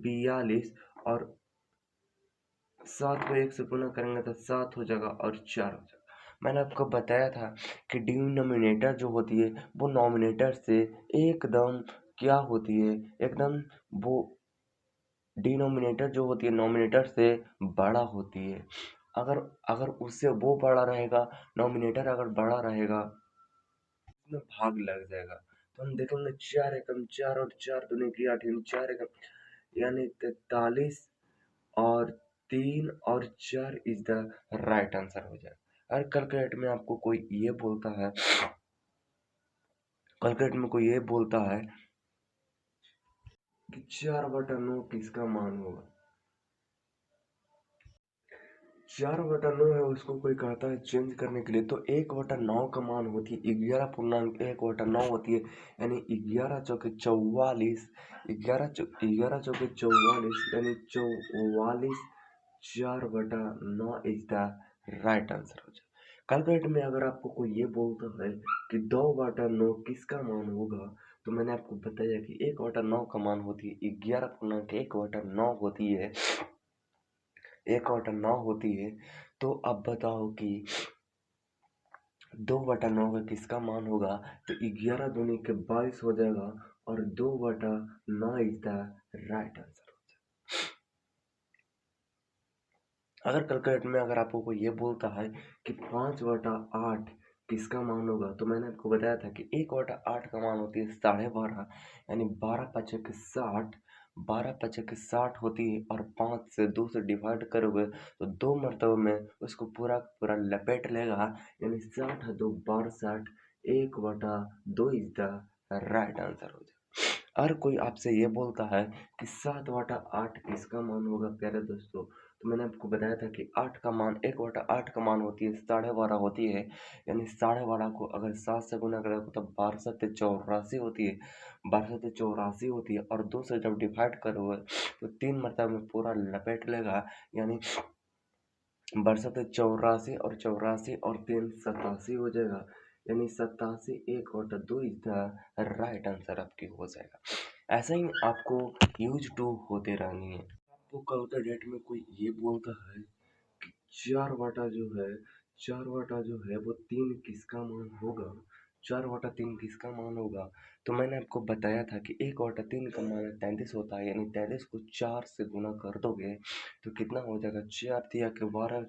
A: 42, और 7 को 1 से गुना करेंगे तो 7 हो जाएगा और 4 हो जाएगा। मैंने आपको बताया था कि डिनोमिनेटर जो होती है वो नॉमिनेटर से एकदम क्या होती है, एकदम वो डिनोमिनेटर जो होती है नॉमिनेटर से बड़ा होती है। अगर अगर उससे वो बड़ा रहेगा, नॉमिनेटर अगर बड़ा रहेगा, उसमें भाग लग जाएगा। तो हम देखेंगे 4 एकम 4 और 4 दूनी की 8, यानी 4 एकम यानी 43 और 3 और 4 इज द राइट आंसर हो जाएगा। अगर कैलकुलेट में आपको कोई ये बोलता है, कैलकुलेट में कोई ये बोलता है कि 4/9 किसका मान होगा, 4/9 है, उसको कोई कहता है चेंज करने के लिए, तो 1/9 का मान होती है 11.1/9 होती है, यानी 11×4 = 44, 11×4 = 44, यानी 44, 4/9 इज द राइट आंसर हो जाए। कैलकुलेट में अगर आपको कोई ये बोलता है कि 2/9 किसका मान होगा, तो मैंने आपको बताया कि 1/9 का मान होती है 11.1/9 होती है, 1/9 होती है। तो अब बताओ कि 2/9 का किसका मान होगा, तो 11 दूनी के 22 हो जाएगा और 2/9 इज द राइट आंसर। अगर कैलकुलेट में अगर आपको कोई ये बोलता है कि 5/8 किसका मान होगा, तो मैंने आपको बताया था कि 1/8 का मान होती है 12.5, यानी 12×5 = 60, 12×5 = 60 होती है, और 5 से 2 से डिवाइड करोगे तो 2 मरतबे में उसको पूरा पूरा लपेट लेगा, यानी 60 है 2 62, 1/2 इज द राइट आंसर हो जाए। अगर कोई आपसे ये बोलता है कि 7/8 किसका मान होगा प्यारे दोस्तों, तो मैंने आपको बताया था कि 8 का मान 1/8 का मान होती है 12.5 होती है, यानी 12.5 को अगर 7 से गुना करोगे तो 12×7 = 84 होती है, 12×7 = 84 होती है, और 2 से जब डिवाइड करोगे तो 3 मरतबा में पूरा लपेट लेगा, यानी 12×7 = 84, और 84 और 3 87 हो जाएगा, यानी 87, 1/2 इज द राइट आंसर आपकी हो जाएगा। ऐसा ही आपको यूज टू होते रहनी है। आपको कल के डेट में कोई ये बोलता है कि 4 जो है 4 जो है वो 3 किसका मान होगा, 4/3 किसका मान होगा, तो मैंने आपको बताया था कि 1/3 का मान 33 होता है, यानी 33 को 4 से गुना कर दोगे तो कितना हो जाएगा, 4×3 = 12,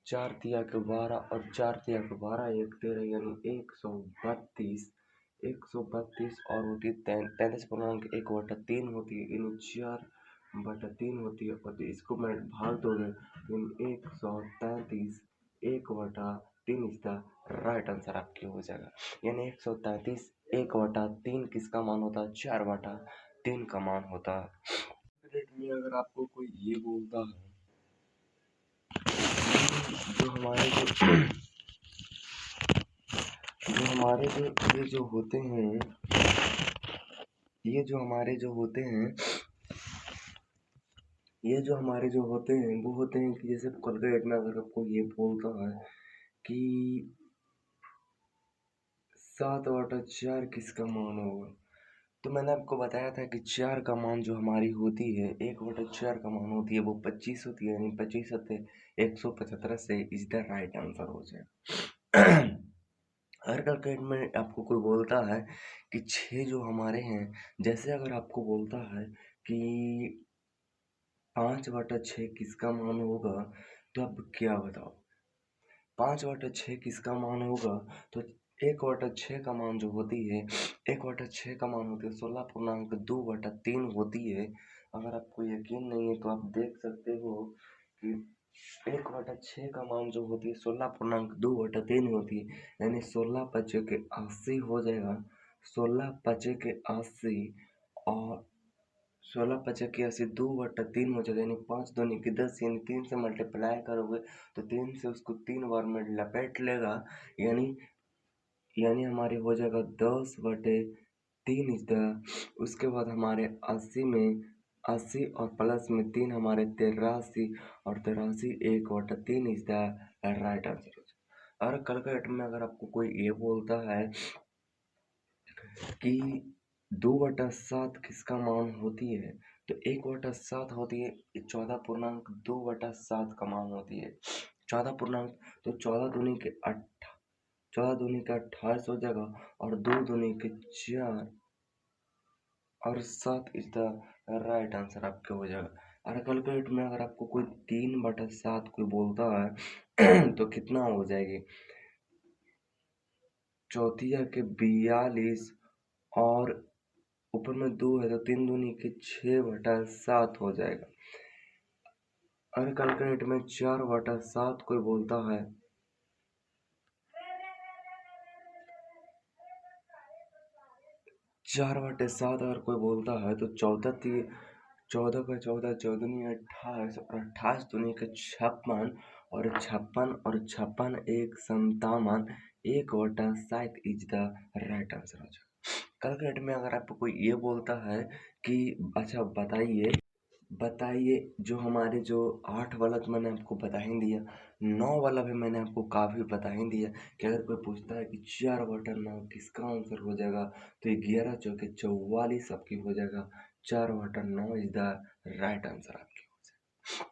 A: 4×3 = 12 और 4×3 = 12, 1 13, यानी 132, 132 और होती है 33.1/3 होती है, यानी 4/3 होती है, और इसको मैं भाग दोगे तो 133, 1/3 इज द राइट आंसर आपकी हो जाएगा, यानी 133, 1/3 किसका मान होता है, 4/3 का मान होता है। रेट में अगर आपको कोई ये बोलता है जो हमारे जो ये जो होते हैं, ये जो हमारे जो होते हैं, ये जो हमारे जो होते हैं वो होते हैं कि जैसे कैलकुलेट में अगर आपको ये बोलता है कि 7/4 किसका मान होगा, तो मैंने आपको बताया था कि 4 का मान जो हमारी होती है 1/4 का मान होती है वो 25 होती है, यानी 25 होते 175 से इज द राइट आंसर हो जाएगा। अगर कैलकुलेट में आपको कोई बोलता है कि 6 जो हमारे हैं, जैसे अगर आपको बोलता है कि 5/6 किसका मान होगा, तो आप क्या बताओ, 5/6 किसका मान होगा, तो 1/6 का मान जो होती है 1/6 का मान होती है 16.2/3 होती है। अगर आपको यकीन नहीं है तो आप देख सकते हो कि 1/6 का मान जो होती है 16.2/3 होती है, यानी 16×5 = 80 हो जाएगा, 16×5 = 80, और 16×5 = 80, 2/3 हो जाएगा, यानी 5 दूनी की 10, यानी 3 से मल्टीप्लाई करोगे तो 3 से उसको 3 बार में लपेट लेगा, यानी हमारे हो जाएगा 10/3 इज द, उसके बाद हमारे 80 में 80 और प्लस में 3 हमारे 83, और 83, 1/3 इज द राइट आंसर। और कैलकुलेट में अगर आपको कोई ये बोलता है कि 2/7 किसका मान होती है, तो 1/7 होती है 14.2/7 का मान होती है, 14 तो 14 दूनी के 14 दूनी का 28 हो जाएगा, और 2 दूनी के 4, और 7 इज द राइट आंसर आपके हो जाएगा। और कैलकुलेट में अगर आपको कोई 3/7 कोई बोलता है तो कितना हो जाएगी, 4 के 42, और ऊपर में 2 है तो 3 दूनी के 6/7 हो जाएगा। अगर कैलकुलेट में 4/7 कोई बोलता है, 4/7 अगर कोई बोलता है तो 14 का 14, 14 28 और 28 दूनी के 56 और 56 एक 57, 1/7 इज द राइट आंसर हो जाएगा। कैलकुलेट में अगर आपको कोई ये बोलता है कि अच्छा बताइए बताइए जो हमारे जो 8 वाला तो मैंने आपको बता ही दिया, 9 वाला भी मैंने आपको काफ़ी बता ही दिया कि अगर कोई पूछता है कि 4/9 किसका आंसर हो जाएगा, तो 11 चौके 44 आपकी हो जाएगा। 4/9 इज द राइट आंसर आपकी हो जाएगा।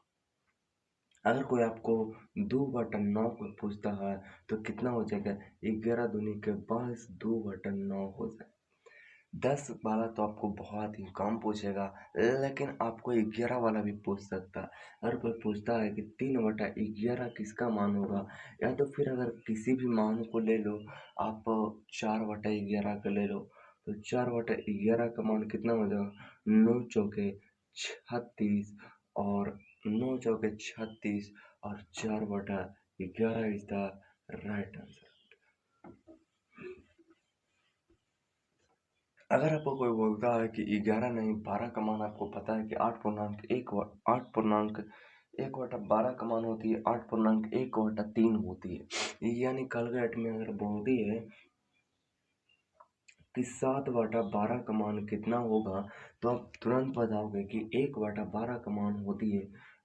A: अगर कोई आपको 2/9 को पूछता है तो कितना हो जाएगा, 11 दूनी के 22, 2/9 हो जाएगा। 10 वाला तो आपको बहुत ही कम पूछेगा, लेकिन आपको 11 वाला भी पूछ सकता है। अगर कोई पूछता है कि 3/11 किसका मान होगा, या तो फिर अगर किसी भी मान को ले लो, आप 4/11 का ले लो, तो 4/11 का मान कितना हो जाएगा, 9 चौके 36 और 9 चौके 36 और 4/11 इज द राइट आंसर। अगर आपको कोई बोलता है कि 11 नहीं 12 का मान आपको पता है कि 8/12 का मान होती है 8/1/3 होती है, यानी कैलकुलेट में अगर बोलती है कि 7/12 का मान कितना होगा, तो आप तुरंत बताओगे कि 1/12 का मान होती है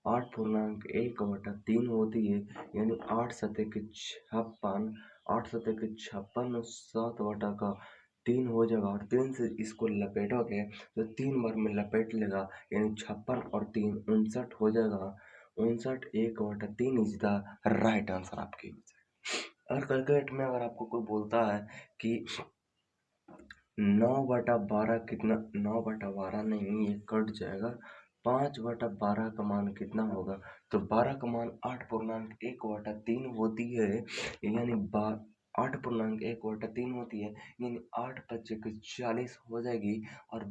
A: 8/1/3 होती है, यानी 8×7=56, 8×7=56, 7/3 हो जाएगा और 3 से इसको लपेटोगे तो 3 बार में लपेट लेगा, यानी 56 और 3 59 हो जाएगा। 59 1/3 इज द राइट आंसर आपकी हो जाएगा। और कैलकुलेट में अगर आपको कोई बोलता है कि 9/12 कितना, 9/12 नहीं ये कट जाएगा, 5/12 का मान कितना होगा, तो 12 का मान 8/1/3 होती है, यानी 8/1/3 होती है, यानी 8×5=40 हो जाएगी और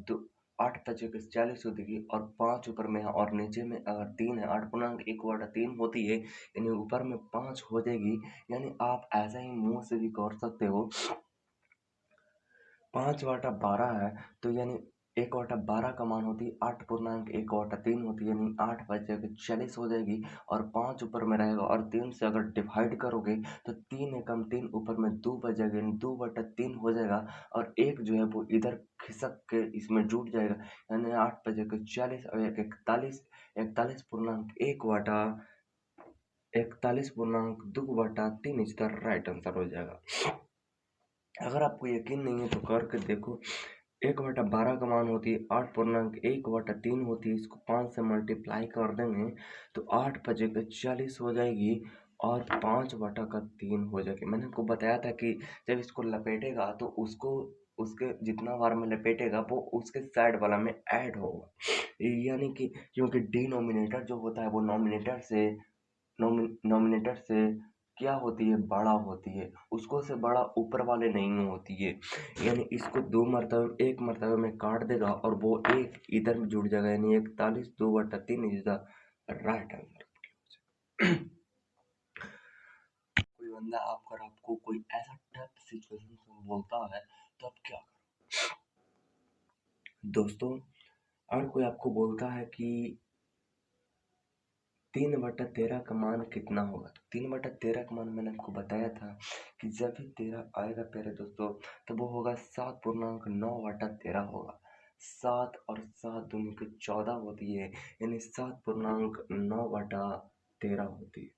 A: 8×5=40 हो जाएगी और 5 ऊपर में है और नीचे में अगर 3 है, 8/1/3 होती है, यानी ऊपर में 5 हो जाएगी, यानी आप ऐसा ही मुंह से भी कर सकते हो। 5/12 है तो यानी 1/12 का मान होती है 8/1/3 होती है, यानी 8×5=40 हो जाएगी और 5 ऊपर में रहेगा और 3 से अगर डिवाइड करोगे तो 3 एकम 3 ऊपर में 2 बचेगा, यानी 2/3 हो जाएगा और एक जो है वो इधर खिसक के इसमें जुट जाएगा, यानी 8×5=40 और 41 इज द राइट आंसर हो जाएगा। अगर आपको यकीन नहीं है तो करके देखो, 1/12 का मान होती है 8/1/3 होती है, इसको 5 से मल्टीप्लाई कर देंगे तो 8×5=40 हो जाएगी और 5/3 हो जाएगी। मैंने आपको बताया था कि जब इसको लपेटेगा तो उसको उसके जितना बार में लपेटेगा वो उसके साइड वाला में ऐड होगा, यानी कि क्योंकि डिनोमिनेटर जो होता है वो नॉमिनेटर से क्या होती है, बड़ा होती है, उसको से बड़ा ऊपर वाले नहीं होती है, यानी इसको 2 मरतबे 1 मरतबे में काट देगा और वो एक इधर में जुड़ जाएगा, यानी 41 2/3 इज द राइट आंसर। कोई बंदा आपको कोई ऐसा टफ सिचुएशन बोलता है तो आप क्या करो दोस्तों। अगर कोई आपको बोलता है कि 3/13 का मान कितना होगा, तो 3/13 का मान मैंने आपको बताया था कि जब भी 13 आएगा प्यारे दोस्तों तो वो होगा 7/9/13 होगा। 7 और 7 दूनी के 14 होती है, यानी 7/9/13 होती है।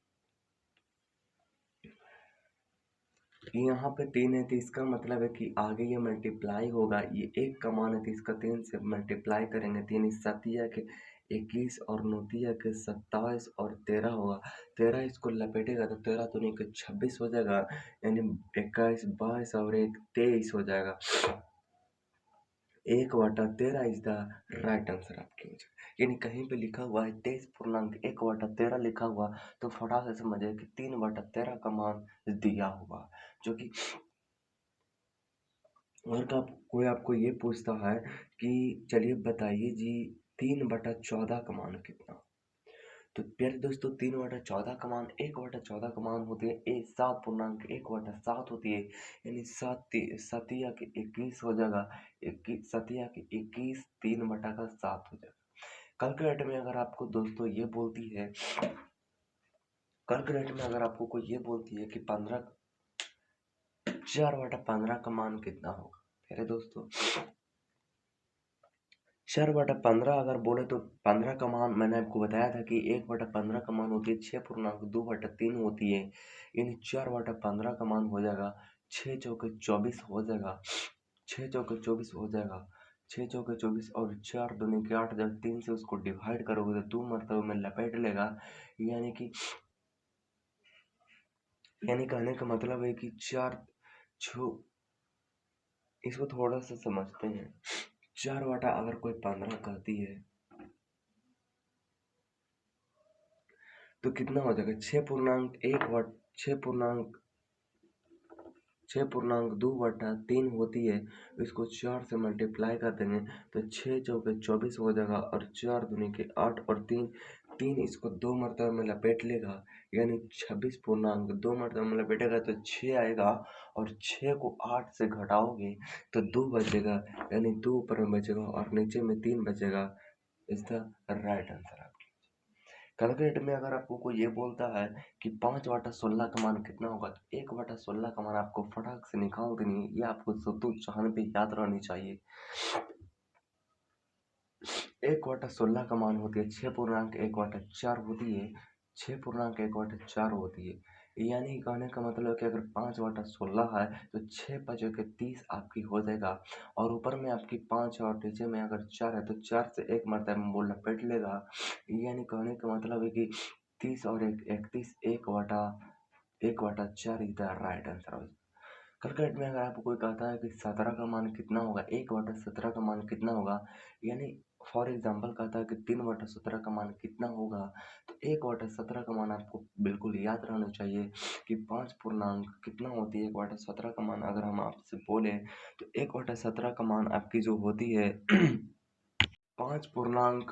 A: यहाँ पे 3 है तो इसका मतलब है कि आगे ये मल्टीप्लाई होगा, ये 1 का मान है तो इसका 3 से मल्टीप्लाई करेंगे, 3 सतिया के 21 और 9 के 27 और 13 होगा। 13 इसको लपेटेगा तो 13 तो नहीं के 26 हो जाएगा, यानी 21 22 और 1 23 हो जाएगा। 1/13 इज द राइट आंसर आपकी हो जाएगा, यानी कहीं पे लिखा हुआ है 23.1/13 लिखा हुआ तो फटाक से समझिए कि 3/13 का मान दिया हुआ, जो कि और का कोई आपको ये पूछता है कि चलिए बताइए जी 3/14 का मान कितना, तो प्यारे दोस्तों 3/14 का मान 1/14 का मान होती है 7.1/7 होती है, यानी सतिया के 21 हो जाएगा। 21 सतिया के 21 3/7 हो जाएगा। कैलकुलेटर में अगर आपको दोस्तों ये बोलती है, कैलकुलेटर में अगर आपको कोई ये बोलती है कि 4/15 का मान कितना होगा। प्यारे दोस्तों 4/15 अगर बोले तो 15 का मान मैंने आपको बताया था कि 1/15 का मान होती है 6.2/3 होती है, यानी 4/15 का मान हो जाएगा 6 चौके 24 हो जाएगा। 6 चौके 24 हो जाएगा। 6 चौके 24 और 4 दूनी के 8, जब 3 से उसको डिवाइड करोगे तो 2 मरतबे में लपेट लेगा। यानी कि कहने का मतलब है कि 4 छो इसको थोड़ा सा समझते हैं। 4 अगर कोई 15 कहती है तो कितना हो जाएगा 6.2/3 होती है। इसको 4 से मल्टीप्लाई कर देंगे तो 6 चौके 24 हो जाएगा और 4 दूनी के 8 और 3 3 इसको 2 मरतबे में लपेट लेगा, यानी 26.2 मरतबे में लपेटेगा तो 6 आएगा और 6 को 8 से घटाओगे तो 2 बचेगा, यानी 2 ऊपर में बचेगा और नीचे में 3 बचेगा। इसका राइट आंसर है। कैलकुलेटर में अगर आपको कोई ये बोलता है कि 5/16 का मान कितना होगा तो 1/16 का मान आपको फटाक से निकाल देनी है। ये आपको सतुत चाहने पे याद रहनी चाहिए। 1/16 का मान होती है 6.1/4 होती है। 6.1/4 होती है, यानी कहने का मतलब है कि अगर 5/16 है तो 6 5 के 30 आपकी हो जाएगा और ऊपर में आपकी 5 और नीचे में अगर 4 है तो 4 से एक मरतबा में वो लपेट लेगा। यानी कहने का मतलब है कि 30 और 31 1/4 is the right answer. Cricket में अगर आपको कोई कहता है कि 17 का मान कितना होगा, 1/17 का मान कितना होगा, यानी फॉर एग्जाम्पल कहता है कि 3/17 का मान कितना होगा, तो 1/17 का मान आपको बिल्कुल याद रहना चाहिए कि 5 पूर्णांक कितना होती है 1/17 का मान। अगर हम आपसे बोले तो 1/17 का मान आपकी जो होती है 5 पूर्णांक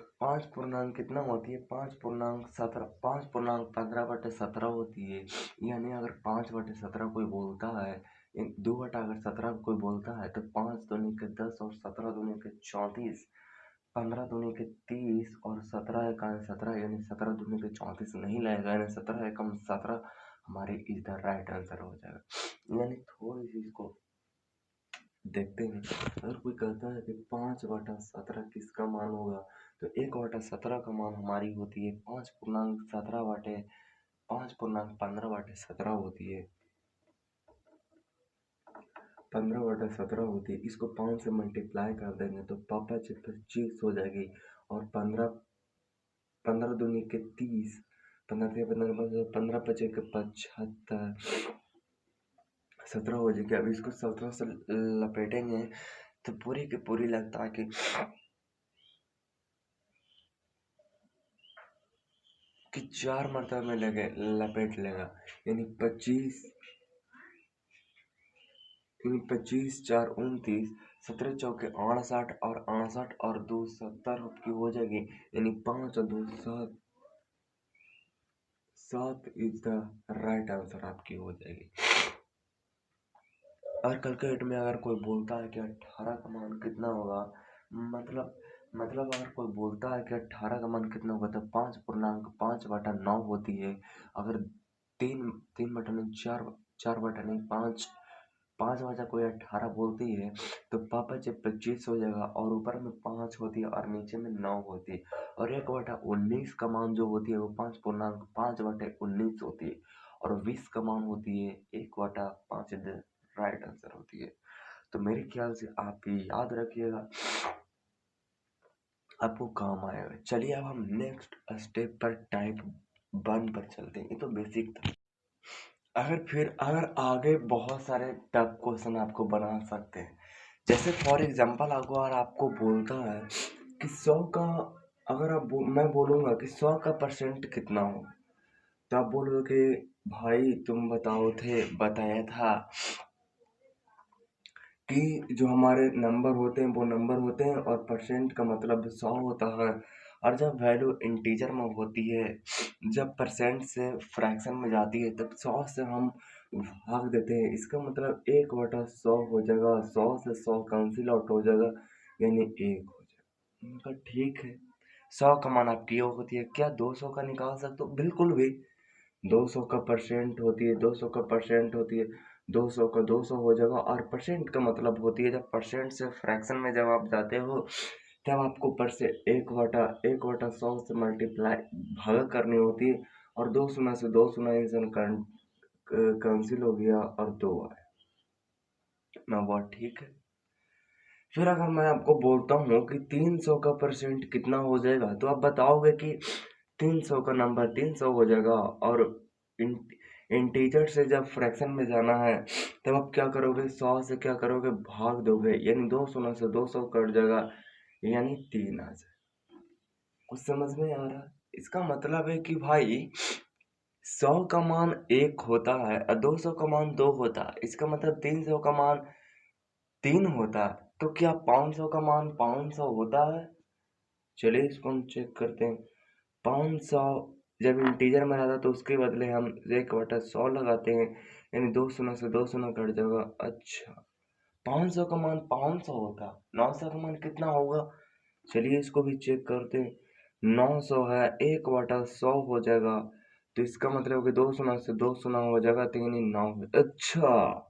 A: कितना होती है 5.15/17 होती है। यानी अगर 5/17 कोई बोलता है, 2/17 कोई बोलता है तो 5 दूनी के 10 और 17 दूनी के 34, 15 दूनी के 30 और 17 एकान 17, यानी 17 दूनी के 34 नहीं लगेगा, यानी 17 एकम 17 हमारी इज द राइट आंसर हो जाएगा। यानी थोड़ी सी इसको देखते हैं। अगर कोई कहता है कि 5/17 किसका मान होगा तो 1/17 का मान हमारी होती है 5.15/17 होती है। 15/17 होती है। इसको 5 से मल्टीप्लाई कर देंगे तो 25 हो जाएगी और 15 दूनी के 30, 15 पचे के 75, 17 हो जाएगी। अब इसको 17 से लपेटेंगे तो पूरी की पूरी लगता है कि 4 मरतबे में लगे लपेट लेगा, यानी 25 4 29, 17 चौके 68 और 68 और 2 70 की हो जाएगी, यानी 5 और 2 7 7 इज द राइट आंसर आपकी हो जाएगी। और कैलकुलेट में अगर कोई बोलता है कि 18 का मान कितना होगा, मतलब अगर कोई बोलता है कि 18 का मान कितना होगा तो 5.5/9 होती है। अगर 4/नहीं 5 बचा कोई 18 बोलती है तो 5×25 हो जाएगा और ऊपर में 5 होती है और नीचे में 9 होती है। और 1/19 का मान जो होती है वो 5.5/19 होती है और 20 का मान होती है 1/5 राइट आंसर होती है। तो मेरे ख्याल से आप ये याद रखिएगा, आपको काम आएगा। चलिए अब हम नेक्स्ट स्टेप पर टाइप 1 पर चलते हैं। ये तो बेसिक था। अगर आगे बहुत सारे टफ क्वेश्चन आपको बना सकते हैं, जैसे फॉर एग्जांपल अगर आपको बोलता है कि 100 का मैं बोलूँगा कि 100 का परसेंट कितना हो तो आप बोलोगे भाई तुम बताया था कि जो हमारे नंबर होते हैं वो नंबर होते हैं और परसेंट का मतलब 100 होता है। और जब वैल्यू इंटीजर में होती है, जब परसेंट से फ्रैक्शन में जाती है, तब 100 से हम भाग देते हैं। इसका मतलब 1/100 हो जाएगा, 100 से 100 कैंसिल आउट हो जाएगा, यानी 1 हो जाएगा। मैं कहा ठीक है, 100 का मान आपकी ये होती है, क्या 200 का निकाल सकते हो? बिल्कुल भी। 200 का परसेंट होती है, 200 का परसेंट होती है, 200 का 200 हो जाएगा। और परसेंट का मतलब होती है, जब परसेंट से फ्रैक्शन में जब आप जाते हो, तब आपको ऊपर से 1/100 से मल्टीप्लाई भागा करनी होती है, और 2 शून्य से 2 शून्य इंसान कैंसिल हो गया और 2 आया। मैं बहुत ठीक है। फिर अगर मैं आपको बोलता हूँ कि 300 का परसेंट कितना हो जाएगा, तो आप बताओगे कि 300 का नंबर 300 हो जाएगा। और इंटीजर से जब फ्रैक्शन में जाना है, तब आप क्या करोगे? 100 से क्या करोगे? भाग दोगे, यानी 2 शून्य से 200 कट जाएगा, यानी 3 आ जाए। कुछ समझ में आ रहा है? इसका मतलब है कि भाई 100 का मान 1 होता है और 200 का मान 2 होता है। इसका मतलब 300 का मान 3 होता है। तो क्या 500 का मान 500 होता है? चलिए इसको हम चेक करते हैं। 500 जब इंटीजर में रहता तो उसके बदले हम 1/100 लगाते हैं, यानी 2 शून्य से 2 शून्य कट जाएगा। अच्छा, 500 का मान 500 होता, 900 का मान कितना होगा? चलिए इसको भी चेक करते हैं। 900 है, 1/100 हो जाएगा, तो इसका मतलब कि 2 शून्य से 2 शून्य हो जाएगा, तो यानी 9। अच्छा,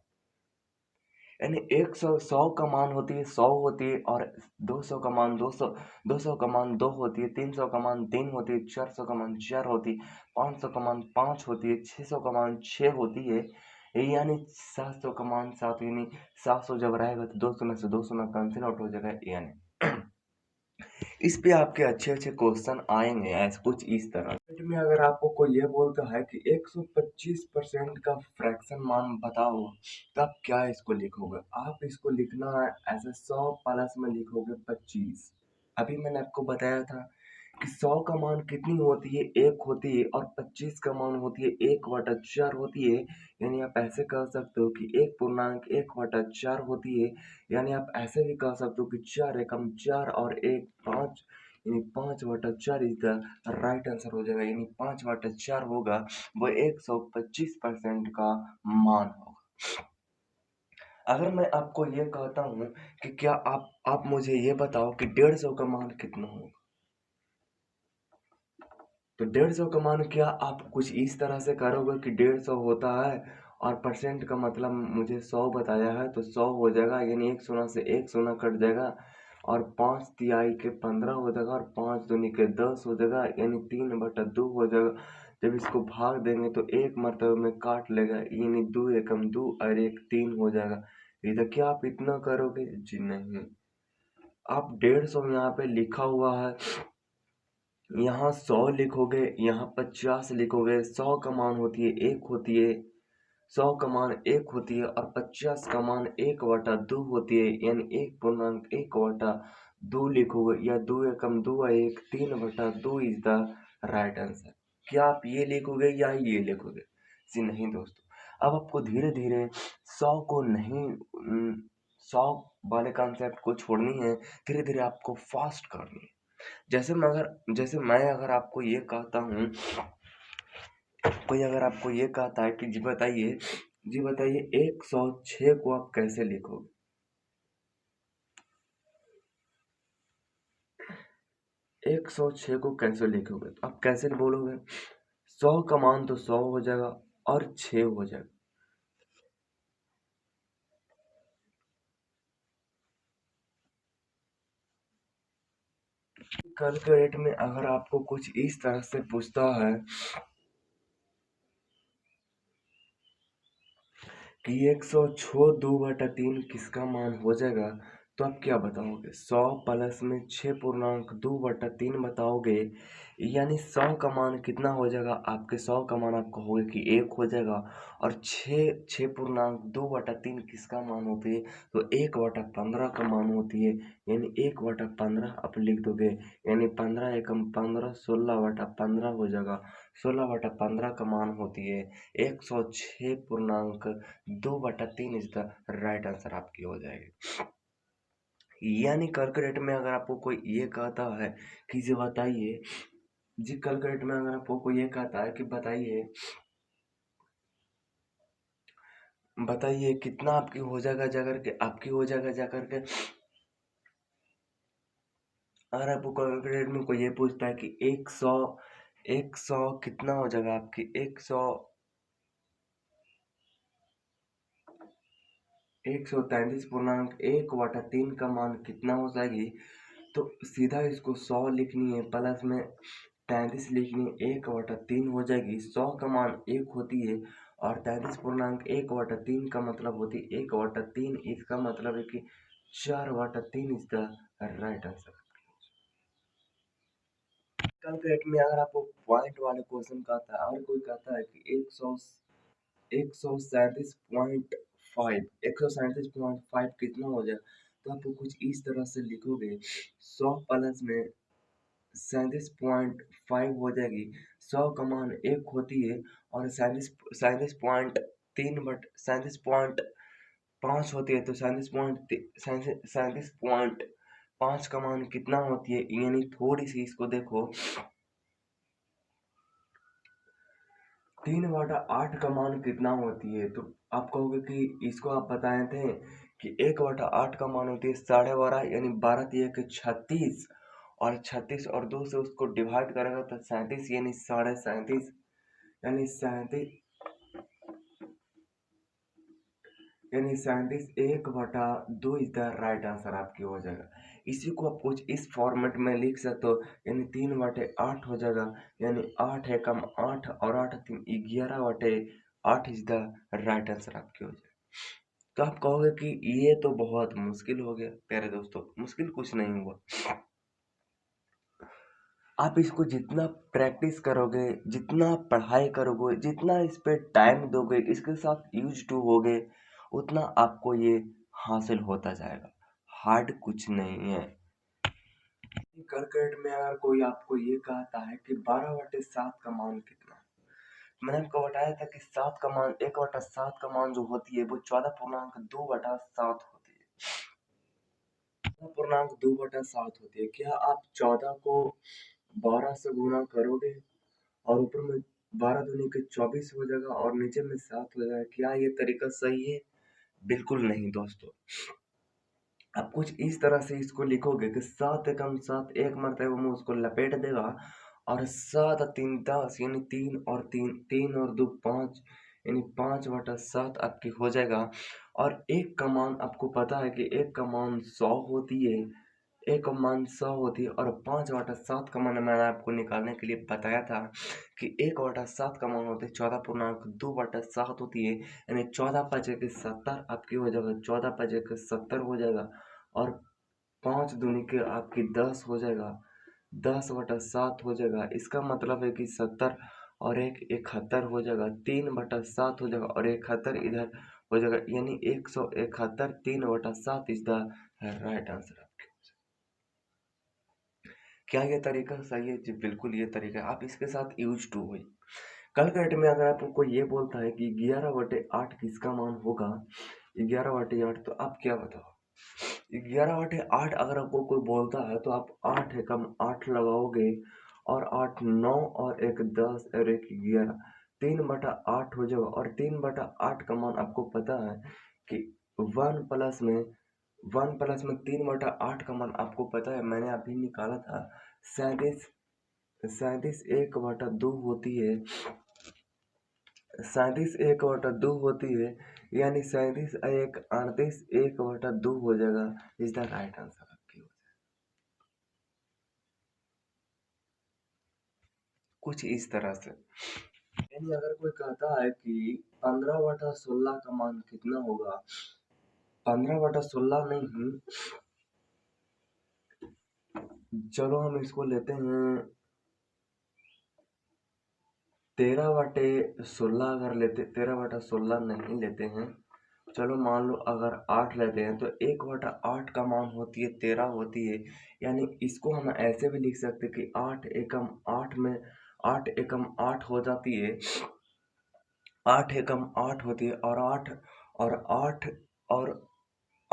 A: यानी 100 का मान होती है 100 होती है, और 200 का मान 200, 200 का मान 2 होती है, 300 का मान 3 होती है, 400 का मान 4 होती है, 500 का मान 5 होती है, 600 का मान 6 होती है, यानी 700 का मान 7, यानी 700 जब रहेगा तो 2 शून्य से 2 शून्य कैंसिल आउट हो जाएगा, यानी इस पे आपके अच्छे अच्छे क्वेश्चन आएंगे ऐसे कुछ इस तरह में। अगर आपको कोई ये बोलता है कि 125% का फ्रैक्शन मान बताओ, तो आप क्या इसको लिखोगे? आप इसको लिखना है ऐसे 100 प्लस में लिखोगे 25। अभी मैंने आपको बताया था कि 100 का मान कितनी होती है? 1 होती है, और 25 का मान होती है 1/4 होती है। यानी आप ऐसे कह सकते हो कि 1/1/4 होती है। यानी आप ऐसे भी कह सकते हो कि 4 एकम 4 और 1 5, यानी 5/4 इज द राइट आंसर हो जाएगा। यानी 5/4 होगा, वो 125% का मान होगा। अगर मैं आपको ये कहता हूँ कि क्या आप मुझे ये बताओ कि 150 का मान कितना होगा, तो 150 का मान क्या आप कुछ इस तरह से करोगे कि 150 होता है, और परसेंट का मतलब मुझे 100 बताया है, तो 100 हो जाएगा, यानी 1 शून्य से 1 शून्य कट जाएगा, और 5 तिहाई के 15 हो जाएगा, और 5 दूनी के 10 हो जाएगा, यानी 3/2 हो जाएगा। जब इसको भाग देंगे तो एक मरतबे में काट लेगा, यानी 2 एकम 2 और 1 3 हो जाएगा। इधर क्या आप इतना करोगे? जी नहीं, आप 150 यहाँ पे लिखा हुआ है, यहाँ 100 लिखोगे, यहाँ 50 लिखोगे। 100 का मान होती है 1 होती है, 100 का मान 1 होती है, और 50 का मान 1/2 होती है, यानी 1/1/2 लिखोगे, या 2 एकम 2 और 1 3/2 इज द राइट आंसर। क्या आप ये लिखोगे या ये लिखोगे? जी नहीं दोस्तों, अब आपको धीरे धीरे 100 को नहीं 100 वाले कॉन्सेप्ट को छोड़नी है, धीरे धीरे आपको फास्ट करनी है। जैसे मैं अगर आपको ये कहता हूँ, कोई अगर आपको ये कहता है कि जी बताइए 106 को आप कैसे लिखोगे? 106 को कैसे लिखोगे? तो आप कैसे बोलोगे? 100 का मान तो 100 हो जाएगा, और 6 हो जाएगा। कैलकुलेट में अगर आपको कुछ इस तरह से पूछता है कि 106 2/3 किसका मान हो जाएगा, तो आप क्या बताओगे? 100 प्लस में 6 पूर्णांक 2/3 बताओगे, यानी 100 का मान कितना हो जाएगा? आपके 100 का मान आपको होगा कि 1 हो जाएगा, और 6 पूर्णांक 2/3 किसका मान होती है? तो 1/15 का मान होती है, यानी 1/15 आप लिख दोगे, यानी 15 एकम 15 16/15 हो जाएगा। 16/15 का मान होती है 106 पूर्णांक 2/3 इज द राइट आंसर आपकी हो जाएगी। यानी कैलकुलेट में अगर आपको कोई ये कहता है कि जी बताइए, जी कैलकुलेट में अगर आपको कोई ये कहता है कि बताइए, बताइए कितना आपकी हो जाएगा जा करके, आपकी हो जाएगा जा करके, अगर आपको कैलकुलेट में कोई ये पूछता है कि 100 कितना हो जाएगा आपकी 133.1/3 का मान कितना हो जाएगी, तो सीधा इसको 100 लिखनी है, प्लस में 33 लिखनी है, 1/3 हो जाएगी। 100 का मान 1 होती है और 33.1/3 का मतलब होती है 1/3। इसका मतलब है कि 4/3 is the right answer. Calculate में अगर आपको पॉइंट वाले क्वेश्चन का आता है और कोई कहता है कि 137.5 कितना हो जाए, तो आपको कुछ इस तरह से लिखोगे, 100 प्लस में 37.5 हो जाएगी। 100 का मान 1 होती है और 37.5 होती है, तो 37.5 का मान कितना होती है, यानी थोड़ी सी इसको देखो, 3/8 का मान कितना होती है, तो आप कहोगे कि इसको आप बताए थे कि 1/8 का मान होती है 12.5, यानी 12 तिया 36, और 36 और 2 से उसको डिवाइड करेगा तो 37, यानी 37.5, यानी 37 1/2 इज द राइट आंसर आपकी हो जाएगा। इसी को आप कुछ इस फॉर्मेट में लिख सकते हो, यानी 3/8 हो जाएगा, यानी 8 एकम 8 और 8 3 11/8 इज द राइट आंसर आपकी हो जाएगा। तो आप कहोगे कि ये तो बहुत मुश्किल हो गया। प्यारे दोस्तों, मुश्किल कुछ नहीं हुआ। आप इसको जितना प्रैक्टिस करोगे, जितना पढ़ाई करोगे, जितना इस पे टाइम दोगे, इसके साथ यूज टू होगे, उतना आपको ये हासिल होता जाएगा। हार्ड कुछ नहीं है। क्रिकेट में अगर कोई आपको ये कहता है कि 12/7 का मान कितना है? मैंने आपको बताया था कि 7 का मान 1/7 का मान जो होती है वो 14.2/7 होती है। 14.2/7 होती है। क्या आप 14 को 12 से गुना करोगे और ऊपर में 12 दूनी के 24 हो जाएगा और नीचे में 7 हो जाएगा? क्या ये तरीका सही है? बिल्कुल नहीं दोस्तों। आप कुछ इस तरह से इसको लिखोगे कि 7 एकम 7 एक मरतबे में उसको लपेट देगा और 7 3 10, यानी 3 और 3 3 और 2 5, यानी 5/7 आपकी हो जाएगा। और एक का मान आपको पता है कि एक का मान 100 होती है, एक का मान 100 होती है, और 5/7 का मान मैंने आपको निकालने के लिए बताया था कि 1/7 का मान होता है 14.2/7 होती है, यानी 14×5 = 70 आपकी हो जाएगा, 14×5 = 70 हो जाएगा, और 5 दूनी के आपकी 10 हो जाएगा, 10/7 हो जाएगा। इसका मतलब है कि 70 और एक 71 हो जाएगा, 3/7 हो जाएगा और 71 इधर हो जाएगा, यानी 171 3/7 इज द राइट आंसर। क्या ये तरीका सही है? जी बिल्कुल ये तरीका है, आप इसके साथ यूज टू हुई। कैलकुलेट में अगर आपको ये बोलता है कि 11/8 किसका मान होगा, 11/8, तो आप क्या बताओ? 11/8 अगर आपको कोई बोलता है तो आप 8 एकम 8 लगाओगे, और 8 9 और एक 10 और एक 11, 3/8 हो जाएगा, और 3/8 का मान आपको पता है कि 1 प्लस में 3/8 का मान आपको पता है, मैंने अभी निकाला था। 37 37 1/2 होती है, 37 1/2 होती है, यानी 37 1 38 1/2 हो जाएगा, इज द राइट आंसर आपकी। कुछ इस तरह से, यानी अगर कोई कहता है कि 15/16 का मान कितना होगा, 15/16 नहीं, चलो हम इसको लेते हैं 13/16, अगर लेते 13/16 नहीं लेते हैं, चलो मान लो अगर 8 लेते हैं, तो 1/8 का मान होती है 13 होती है, यानी इसको हम ऐसे भी लिख सकते हैं कि 8 एकम 8 में 8 एकम 8 हो जाती है, 8 एकम 8 होती है, और 8 और 8 और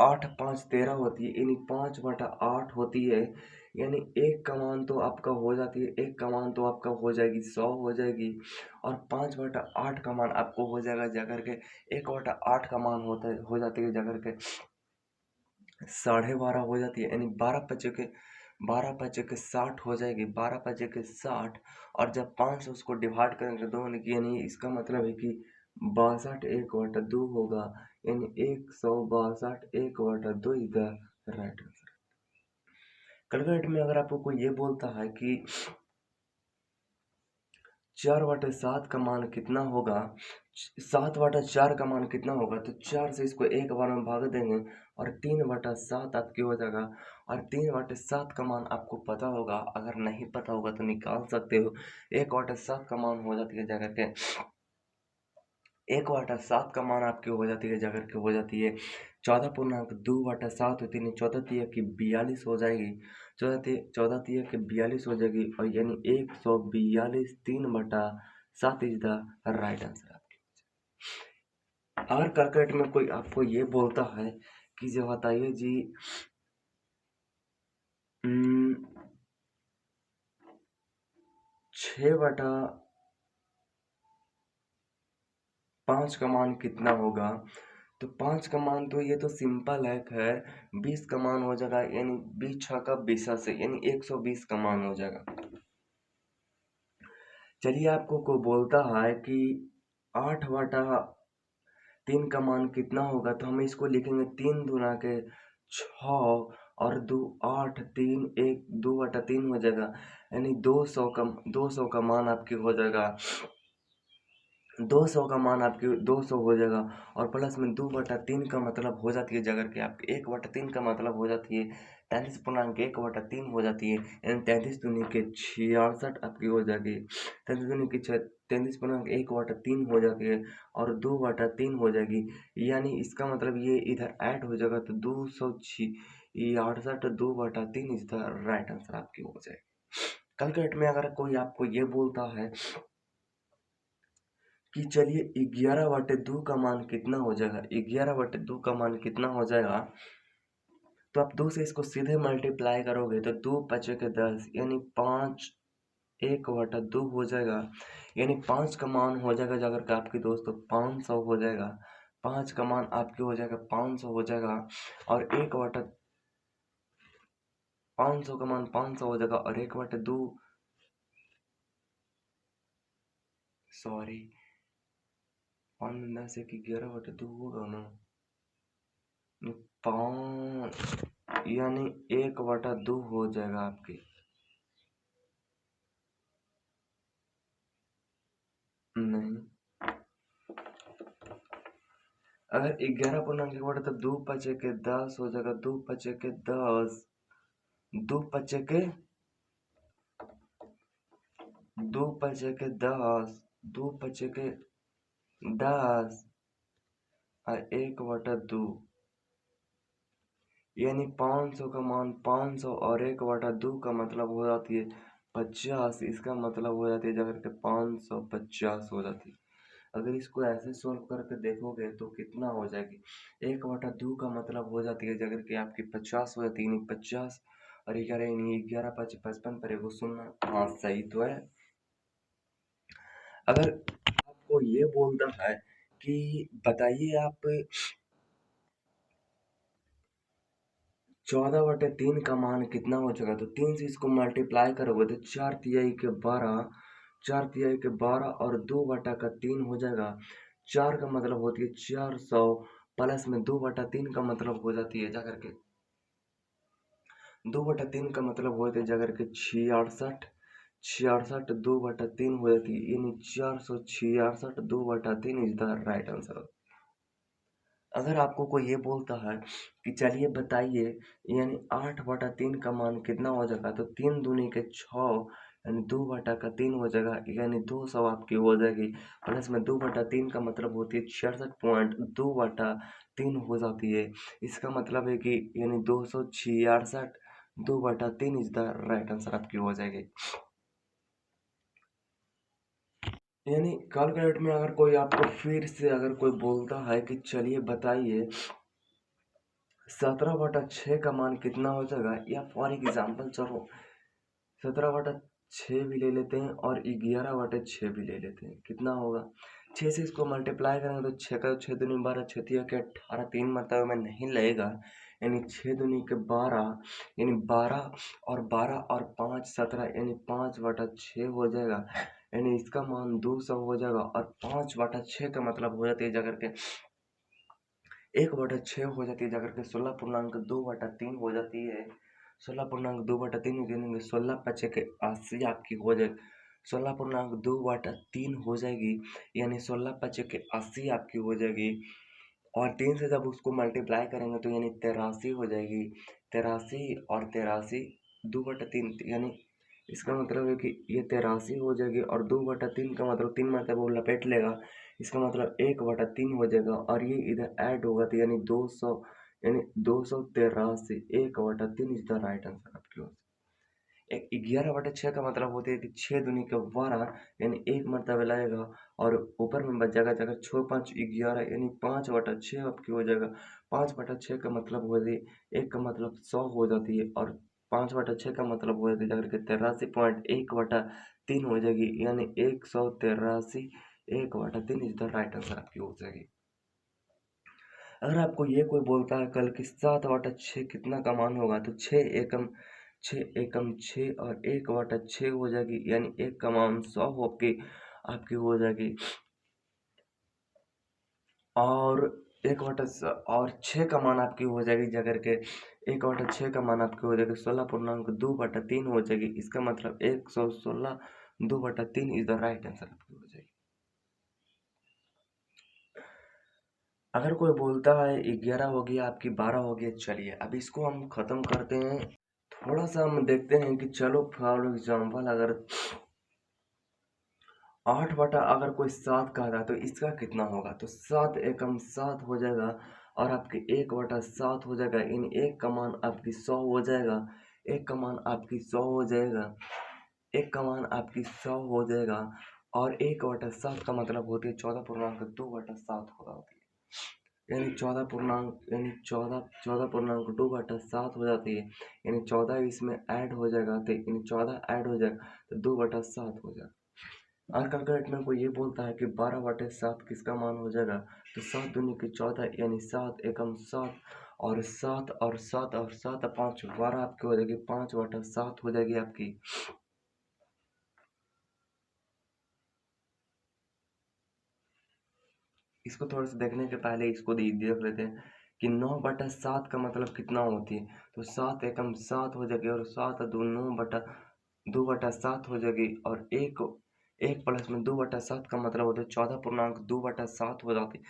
A: 8 5 13 होती है, यानी 5/8 होती है। यानी एक कमान तो आपका हो जाती है, एक कमान तो आपका हो जाएगी 100 हो जाएगी, और 5/8 कमान आपको हो जाएगा जाकर के 1/8 कमान होता है, हो जाती है जाकर के 12.5 हो जाती है, यानी 12 पचे के 60 हो जाएगी, 12 पचे के 60। और जब 5 से उसको डिवाइड करेंगे दो की, यानी इसका मतलब है कि 62 1/2 होगा, यानी 162 1/2 is the right answer. Calculate में अगर आपको कोई ये बोलता है कि 4/7 का मान कितना होगा, 7/4 का मान कितना होगा, तो 4 से इसको एक बार में भाग देंगे और 3/7 आपकी हो जाएगा। और 3/7 का मान आपको पता होगा, अगर नहीं पता होगा तो निकाल सकते हो। 1/7 का मान हो जाती है जाकर के 1/7 का मान आपकी हो जाती है जाकर के हो जाती है 14.2/7 होती है, 14 की 42 हो जाएगी, 14 की 42 हो जाएगी, और यानी 142 3/7 इज द राइट आंसर आपकी। अगर कैलकुलेट में कोई आपको ये बोलता है कि जो बताइए जी 6/5 का मान कितना होगा, तो 5 का मान तो ये तो सिंपल है, 20 का मान हो जाएगा, यानी 20 का 20 यानी 120 का मान हो जाएगा। चलिए आपको कोई बोलता है कि 8/3 का मान कितना होगा, तो हम इसको लिखेंगे 3 दूना के 6 और 2 8 3 1 2/3 हो जाएगा, यानी 200 का मान आपकी हो जाएगा, 200 का मान आपकी 200 हो जाएगा। और प्लस में 2/3 का मतलब हो जाती है जगह के आपके 1/3 का मतलब हो जाती है 33.1/3 हो जाती है, यानी 33 दूनी के 66 आपकी हो जाएगी, 33 दूनी की 33.1/3 हो जाती है, और 2/3 हो जाएगी, यानी इसका मतलब ये इधर ऐड हो जाएगा, तो 266 2/3 इज द राइट आंसर आपकी हो जाएगी। कैलकुलेट में अगर कोई आपको ये बोलता है कि चलिए 11/2 का मान कितना हो जाएगा, 11/2 का मान कितना हो जाएगा, तो आप 2 से इसको सीधे मल्टीप्लाई करोगे तो 2 पचे के 10, यानी 5 1/2 हो जाएगा, यानी 5 का मान हो जाएगा जाकर के आपके दोस्तों 500 हो जाएगा, 5 का मान आपके हो जाएगा 500 हो जाएगा, और 500 का मान 500 हो जाएगा, और 1/2 सॉरी 5 से 11/2 होगा ना, 5 यानी 1/2 हो जाएगा आपकी। नहीं, अगर 11.1 तो 2 पचे के 10 हो जाएगा, 2 पचे के 10, 2 पचे के 2 पचे के 10, 2 पचे के 10 और 1/2, यानी 500 का मान 500 और 1/2 का मतलब हो जाती है 50, इसका मतलब हो जाती है जाकर के 550 हो जाती है। अगर इसको ऐसे सोल्व करके देखोगे तो कितना हो जाएगी, 1/2 का मतलब हो जाती है अगर कि आपकी 50 हो जाती है, यानी 50 और 11 यानी 11 5 55 पर एगो सुनना, हाँ सही तो है। अगर आपको ये बोलता है कि बताइए आप 14/3 का मान कितना हो जाएगा, तो 3 से इसको मल्टीप्लाई करोगे तो 4 तिहाई के 12, 4 तिहाई के 12 और 2/3 हो जाएगा। 4 का मतलब होती है 400, प्लस में 2/3 का मतलब हो जाती है जाकर के 2/3 का मतलब होते हैं जाकर के 66, 66 2/3 हो जाती है, यानी 466 2/3 इज द राइट आंसर। अगर आपको कोई ये बोलता है कि चलिए बताइए, यानी 8/3 का मान कितना हो जाएगा, तो 3 दूनी के 6 यानी 2/3 हो जाएगा, यानी 200 आपकी हो जाएगी, प्लस में 2/3 का मतलब होती है 66.2/3 हो जाती है, इसका मतलब है कि यानी 266 2/3 इज द राइट आंसर आपकी हो जाएगी। यानी कैलकुलेट में अगर कोई आपको फिर से अगर कोई बोलता है कि चलिए बताइए 17/6 का मान कितना हो जाएगा, या फॉर एग्जाम्पल चलो 17/6 भी ले लेते हैं और 11/6 भी ले लेते हैं, कितना होगा। 6 से इसको मल्टीप्लाई करेंगे तो 6 का 6 दूनी 12, 6 तिया के 18, 3 मतलब में नहीं लगेगा, यानी 6 दूनी के 12, यानी 12 और 12 और 5 17, यानी 5/6 हो जाएगा, यानी इसका मान 200 हो जाएगा। और 5/6 का मतलब हो जाती है जाकर के 1/6 हो जाती है, जाकर के 16.2/3 हो जाती है। 16.2/3 गिनेंगे, 16×5 = 80 आपकी हो जाएगी, 16.2/3 हो जाएगी, यानी 16×5 = 80 आपकी हो जाएगी। और 3 से जब उसको मल्टीप्लाई करेंगे तो यानी 83 हो जाएगी। 83 और 83 2/3, यानी इसका मतलब है कि ये 83 हो जाएगी, और 2/3 का मतलब 3 मतलब वो लपेट लेगा, इसका मतलब 1/3 हो जाएगा, और ये इधर ऐड होगा तो यानी 200, यानी 283, 1/3 इज द राइट आंसर आपकी ओर से। 11/6 का मतलब होती है कि 6 दूनी के 12, यानी एक मरतबा लगेगा, और ऊपर में बच जाएगा जगह 6 5 11, यानी 5/6 आपकी हो जाएगा। 5/6 का मतलब हो जाती है, एक का मतलब 100 हो जाती है, और 5/6 का मतलब हो जाती है जाकर के 83.1/3 हो जाएगी, यानी 183, 1/3 इज द राइट आंसर आपकी हो जाएगी। अगर आपको ये कोई बोलता है कल कि 7/6 कितना का मान होगा, तो 6 एकम 6 और 1/6 हो जाएगी, यानी एक का मान 100 हो आपकी आपकी हो जाएगी। और और 6 का मान आपकी हो जाएगी जाकर के 1/6 का मान आपकी हो जाएगी 16.2/3 हो जाएगी, इसका मतलब 116 2/3 इज द राइट आंसर आपकी हो जाएगी। अगर कोई बोलता है 11 हो गया आपकी 12 हो गया, चलिए अब इसको हम ख़त्म करते हैं। थोड़ा सा हम देखते हैं कि चलो फॉर एग्जाम्पल अगर 8 बटा अगर कोई 7 का था तो इसका कितना होगा, तो 7 एकम 7 हो जाएगा, और आपके 1/7 हो जाएगा, इन एक का मान आपकी 100 हो जाएगा, एक का मान आपकी 100 हो जाएगा, एक का मान आपकी 100 हो जाएगा, और 1/7 का मतलब होती है 14.2/7 होगा, यानी 14.2/7 हो जाती है, यानी 14 इसमें ऐड हो जाएगा, तो यानी 14 ऐड हो जाएगा तो 2/7 हो जाएगा। और कैलकुलेट में कोई ये बोलता है कि 12/7 किसका मान हो जाएगा, तो 7 दूनी की 14, यानी 7 एकम 7, और 7 और 7 और 7 5 12 आपकी हो जाएगी, 5/7 हो जाएगी आपकी। इसको थोड़ा सा देखने के पहले इसको देख लेते हैं कि 9/7 का मतलब कितना होती है, तो 7 एकम 7 हो जाएगी, और 7 दो 2/7 हो जाएगी, और एक एक प्लस में 2/7 का मतलब होता है 14.2/7 हो जाती है।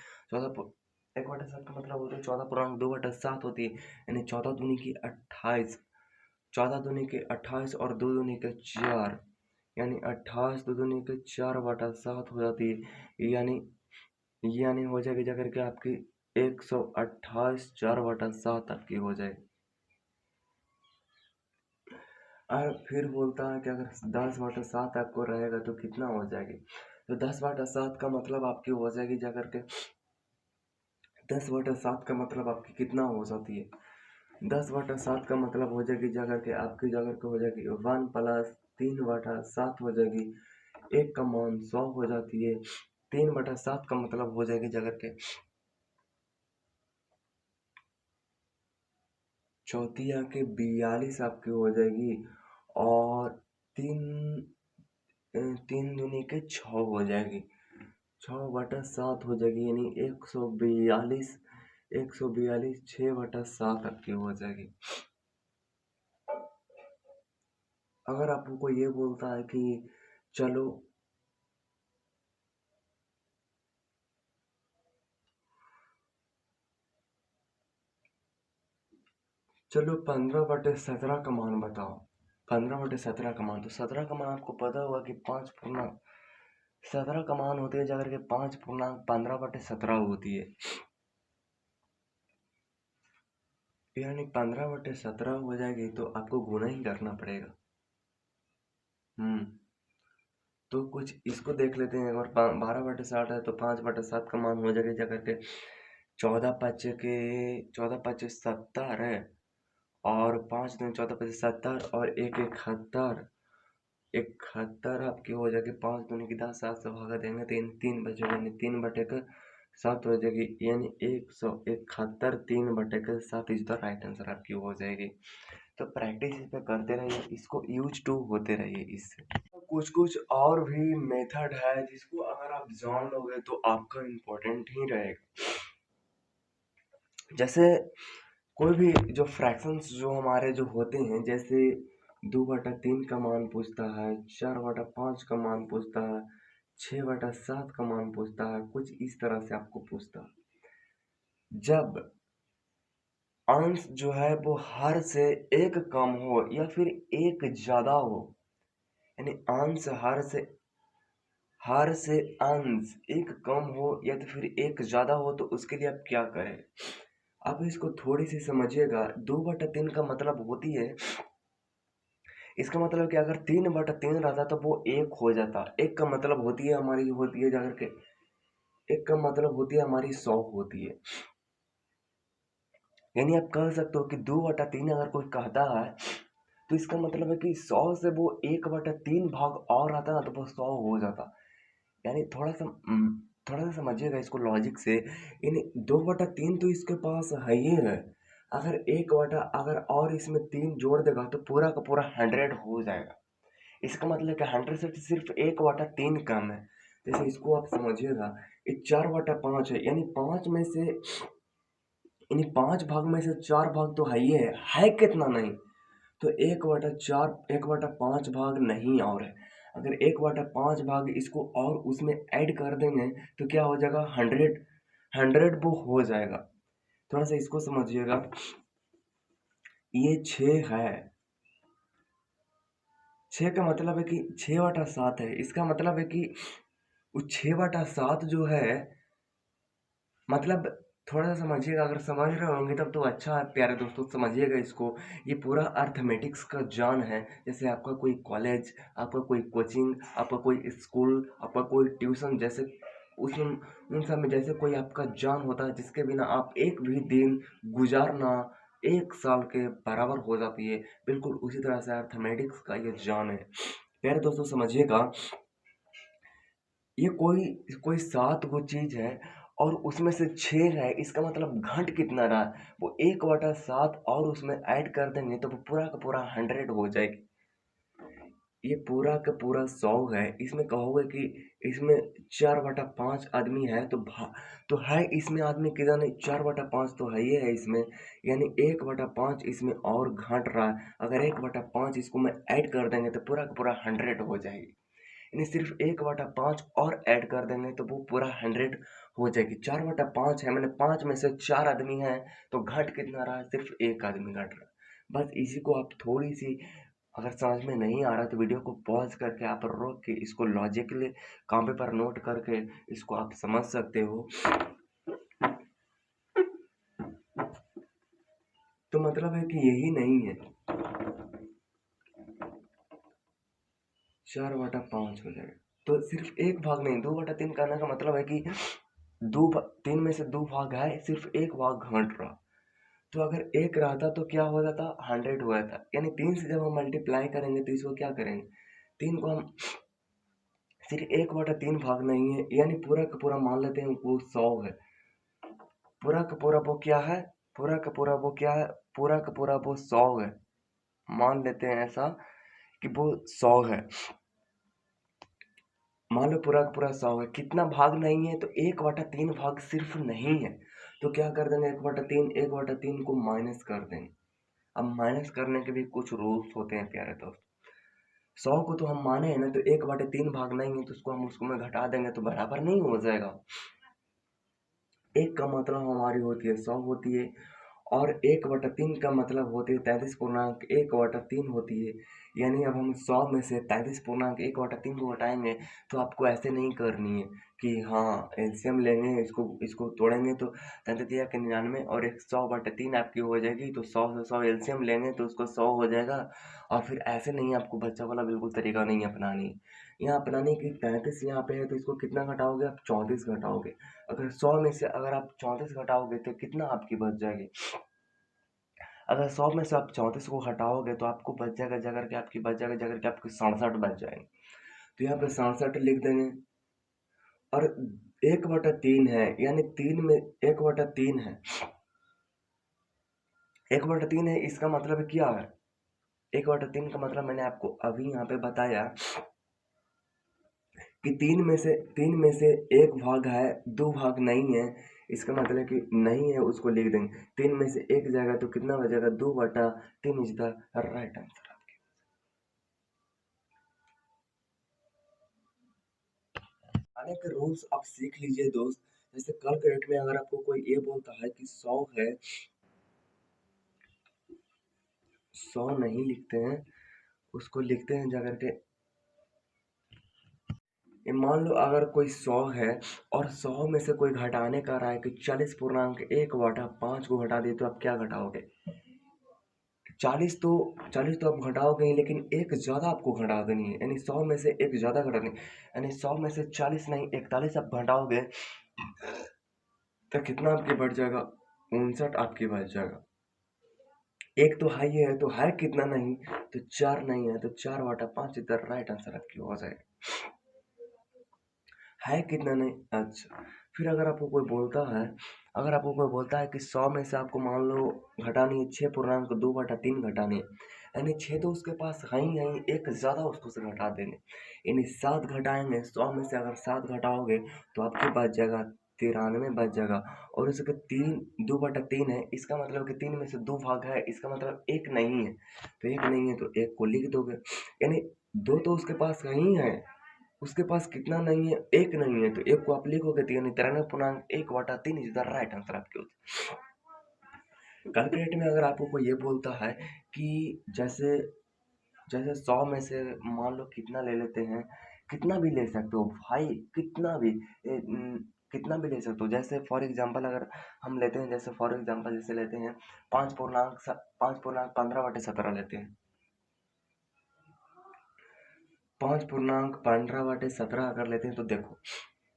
A: 1/7 का मतलब होता है 14.2/7 होती है, यानी 14 दूनी की 28, 14 दूनी के 28 और 2 दूनी के 4, यानी 28 2 दूनी के 4/7 हो जाती है, यानी हो जाएगी जाकर के आपकी 128 4/7 आपकी हो जाएगी। और फिर बोलता है कि अगर 10/7 आपको रहेगा तो कितना हो जाएगी, तो 10/7 का मतलब आपकी हो जाएगी जाकर के 10/7 का मतलब आपकी कितना हो जाती है, 10/7 का मतलब हो जाएगी जाकर के आपकी जाकर के हो जाएगी 1 + 3/7 हो जाएगी, एक का मान 100 हो जाती है, 3/7 का मतलब हो जाएगी जाकर के चौथिया के 42 आपकी हो जाएगी, और तीन 3 दूनी के 6 हो जाएगी, 6/7 हो जाएगी, यानी 142, 142 6/7 आपकी हो जाएगी। अगर आपको ये बोलता है कि चलो चलो 15/17 का मान बताओ, 15/17 का मान, तो 17 का मान आपको पता होगा कि 17 का मान होती है जाकर के 5.15/17 होती है, यानी 15/17 हो जाएगी, तो आपको गुना ही करना पड़ेगा। तो कुछ इसको देख लेते हैं, अगर 12/7 है तो 5/7 का मान हो जाएगा जाकर के चौदह पचे 70 है, और 5 दूनी 14 पचे 70, और एक 71। 71 आपकी हो जाएगी, 5 दूनी की 10, 7 से भागा देंगे तो 3 बचेगा, यानी 3/7 हो जाएगी, यानी 171। 3/7 इज द राइट आंसर आपकी हो जाएगी। तो प्रैक्टिस इस पे करते रहिए, इसको यूज टू होते रहिए इससे। कुछ कुछ और भी मेथड है जिसको अगर आप जान लोगे तो आपका इम्पोर्टेंट ही रहेगा। जैसे कोई भी जो फ्रैक्शंस जो हमारे जो होते हैं, जैसे 2/3 का मान पूछता है, 4/5 का मान पूछता है, 6/7 का मान पूछता है, कुछ इस तरह से आपको पूछता है। जब अंश जो है वो हर से एक कम हो या फिर एक ज्यादा हो, यानी अंश हर से अंश एक कम हो या तो फिर एक ज्यादा हो, तो उसके लिए आप क्या करें। आप इसको थोड़ी सी समझिएगा। 2/3 का मतलब होती है, इसका मतलब कि अगर 3/3 रहता तो वो एक हो जाता। एक का मतलब होती है जाकर के, एक का मतलब होती है हमारी 100 होती है। यानी आप कह सकते हो कि 2/3 अगर कोई कहता है तो इसका मतलब है कि 100 से वो 1/3 भाग और आता ना तो वो 100 हो जाता। यानी थोड़ा सा समझिएगा इसको लॉजिक से। यानी 2/3 तो इसके पास है ही है। अगर और इसमें 3 जोड़ देगा तो पूरा का पूरा 100 हो जाएगा। इसका मतलब कि 100 से सिर्फ 1/3 कम है। जैसे इसको आप समझिएगा, ये 4/5 है, यानी 5 भाग में से 4 भाग तो है ही है कितना नहीं, तो 1/5 भाग नहीं और है। अगर 1/5 भाग इसको और उसमें ऐड कर देंगे तो क्या हो जाएगा, 100 वो हो जाएगा। थोड़ा सा इसको समझिएगा, ये 6 है। 6 का मतलब है कि 6/7 है। इसका मतलब है कि वो 6/7 जो है, मतलब थोड़ा सा समझिएगा। अगर समझ रहे होंगे तब तो अच्छा है प्यारे दोस्तों, समझिएगा इसको। ये पूरा अर्थमेटिक्स का जान है। जैसे आपका कोई कॉलेज, आपका कोई कोचिंग, आपका कोई स्कूल, आपका कोई ट्यूशन, जैसे उस उन सब में जैसे कोई आपका जान होता है जिसके बिना आप एक भी दिन गुजारना 1 साल के बराबर हो जाती है, बिल्कुल उसी तरह से अर्थमेटिक्स का ये जान है। प्यारे दोस्तों समझिएगा, ये कोई कोई 7 वो चीज है और उसमें से 6 है। इसका मतलब घंट कितना रहा, वो 1/7 और उसमें ऐड कर देंगे तो वो पूरा का पूरा 100 हो जाएगी। ये पूरा का पूरा 100 है। इसमें कहोगे कि इसमें 4/5 आदमी है तो है इसमें आदमी कितना, नहीं 4/5 तो है ही है इसमें, यानी 1/5 इसमें और घट रहा है। अगर 1/5 इसको में ऐड कर देंगे तो पूरा का पूरा 100 हो जाएगी। यानी सिर्फ 1/5 और ऐड कर देंगे तो वो पूरा 100 हो जाएगी। 4/5 है, मैंने 5 में से 4 आदमी हैं, तो घट कितना रहा, सिर्फ एक आदमी घट रहा। बस इसी को आप थोड़ी सी, अगर समझ में नहीं आ रहा तो वीडियो को पॉज करके आप रोक के इसको लॉजिकली कॉपी पर नोट करके इसको आप समझ सकते हो। तो मतलब है कि यही नहीं है, 4/5 हो जाएगा। तो सिर्फ एक भाग नहीं, 2/3 करने का मतलब है कि 3 में से 2 भाग है, सिर्फ एक भाग घट रहा। तो अगर एक रहता तो क्या हो जाता, 100 हो जाता। यानी 3 से जब हम मल्टीप्लाई करेंगे तो इसको क्या करेंगे, 3 को हम सिर्फ 1/3 भाग नहीं है, यानी पूरा का पूरा मान लेते हैं वो 100 है। पूरा का पूरा वो क्या है, पूरा का पूरा वो क्या है, पूरा का पूरा वो 100 है। मान लेते हैं ऐसा कि वो 100 है। मान लो पूरा का पूरा 100 है, कितना भाग नहीं है, तो 1/3 भाग सिर्फ नहीं है। तो क्या कर देंगे, 1/3 को माइनस कर देंगे। अब माइनस करने के भी कुछ रूल्स होते हैं प्यारे दोस्त। 100 को तो हम माने हैं ना, तो 1/3 भाग नहीं है तो उसको हम उसको में घटा देंगे तो बराबर नहीं हो जाएगा। एक का मतलब हमारी होती है 100 होती है, और 1/3 का मतलब होती है 33.1/3 होती है। यानी अब हम 100 में से 33.1/3 को घटाएंगे, तो आपको ऐसे नहीं करनी है कि हाँ एलसीएम लेंगे, इसको इसको तोड़ेंगे तो 33 या 99 और 100/3 आपकी हो जाएगी, तो 100 से 100 एलसीएम लेंगे तो उसको 100 हो जाएगा। और फिर ऐसे नहीं, आपको बच्चा वाला बिल्कुल तरीका नहीं अपनानी है। यहाँ अपनाने की 35 यहाँ पे है, तो इसको कितना घटाओगे आप? 34 घटाओगे। अगर 100 में से अगर आप 34 घटाओगे तो कितना आपकी बच जाएगी? अगर 100 में से आप 34 को हटाओगे तो आपको बच जाएगा, जगह के आपकी बच जाएगा, जगह के आपकी 67 बच जाएंगे। तो यहाँ पे 67 लिख देंगे। और 1/3 है, यानी 3 में 1/3 है। 1/3 है, इसका मतलब क्या है? 1/3 का मतलब मैंने आपको अभी यहाँ पे बताया कि 3 में से 1 भाग है, 2 भाग नहीं है। इसका मतलब कि नहीं है, उसको लिख देंगे। 3 में से 1 जाएगा तो कितना बचेगा? 2/3 इज द राइट आंसर। आने के रूल्स आप सीख लीजिए दोस्त। जैसे कैलकुलेट में अगर आपको कोई ये बोलता है कि 100 है, 100 नहीं लिखते हैं, उसको लिखते हैं जाकर के। ये मान लो अगर कोई 100 है और 100 में से कोई घटाने का रहा है कि 40.1/5 को घटा दिए, तो आप क्या घटाओगे? 40 तो आप घटाओगे ही, लेकिन एक ज़्यादा आपको घटा देनी है, यानी 100 में से एक ज़्यादा घटानी है। यानी 100 में से 40 नहीं 41 आप घटाओगे तो कितना आपके बढ़ जाएगा? 59 आपके बच जाएगा। एक तो हाई है, तो हाई कितना नहीं, तो 4 नहीं है, तो 4/5 इधर राइट आंसर आपकी हो जाएगा। है कितना नहीं, अच्छा। फिर अगर आपको कोई बोलता है, अगर आपको कोई बोलता है कि 100 में से आपको मान लो घटानी है 6.2/3 घटानी है, यानी 6 तो उसके पास है ही नहीं, एक ज़्यादा उसको से घटा देंगे, यानी 7 घटाएंगे। 100 में से अगर 7 घटाओगे तो आपके बच जाएगा 93 बच जाएगा। और उसके 2/3 है, इसका मतलब कि 3 में से 2 भाग है, इसका मतलब एक नहीं है, तो एक नहीं है तो एक को लिख दोगे, यानी 2 तो उसके पास नहीं है, उसके पास कितना नहीं है? एक नहीं है, तो एक को आप लिखोगे तो यानी 93.1/3 इज द राइट आंसर आपके उत्तर। कैलकुलेट में अगर आपको कोई ये बोलता है कि जैसे जैसे 100 में से मान लो कितना ले लेते हैं, कितना भी ले सकते हो भाई, कितना भी कितना भी ले सकते हो। जैसे फॉर एग्जांपल अगर हम लेते हैं, जैसे फॉर एग्जांपल जैसे लेते हैं 5.15/17 लेते हैं। 5.15/17 अगर लेते हैं तो देखो,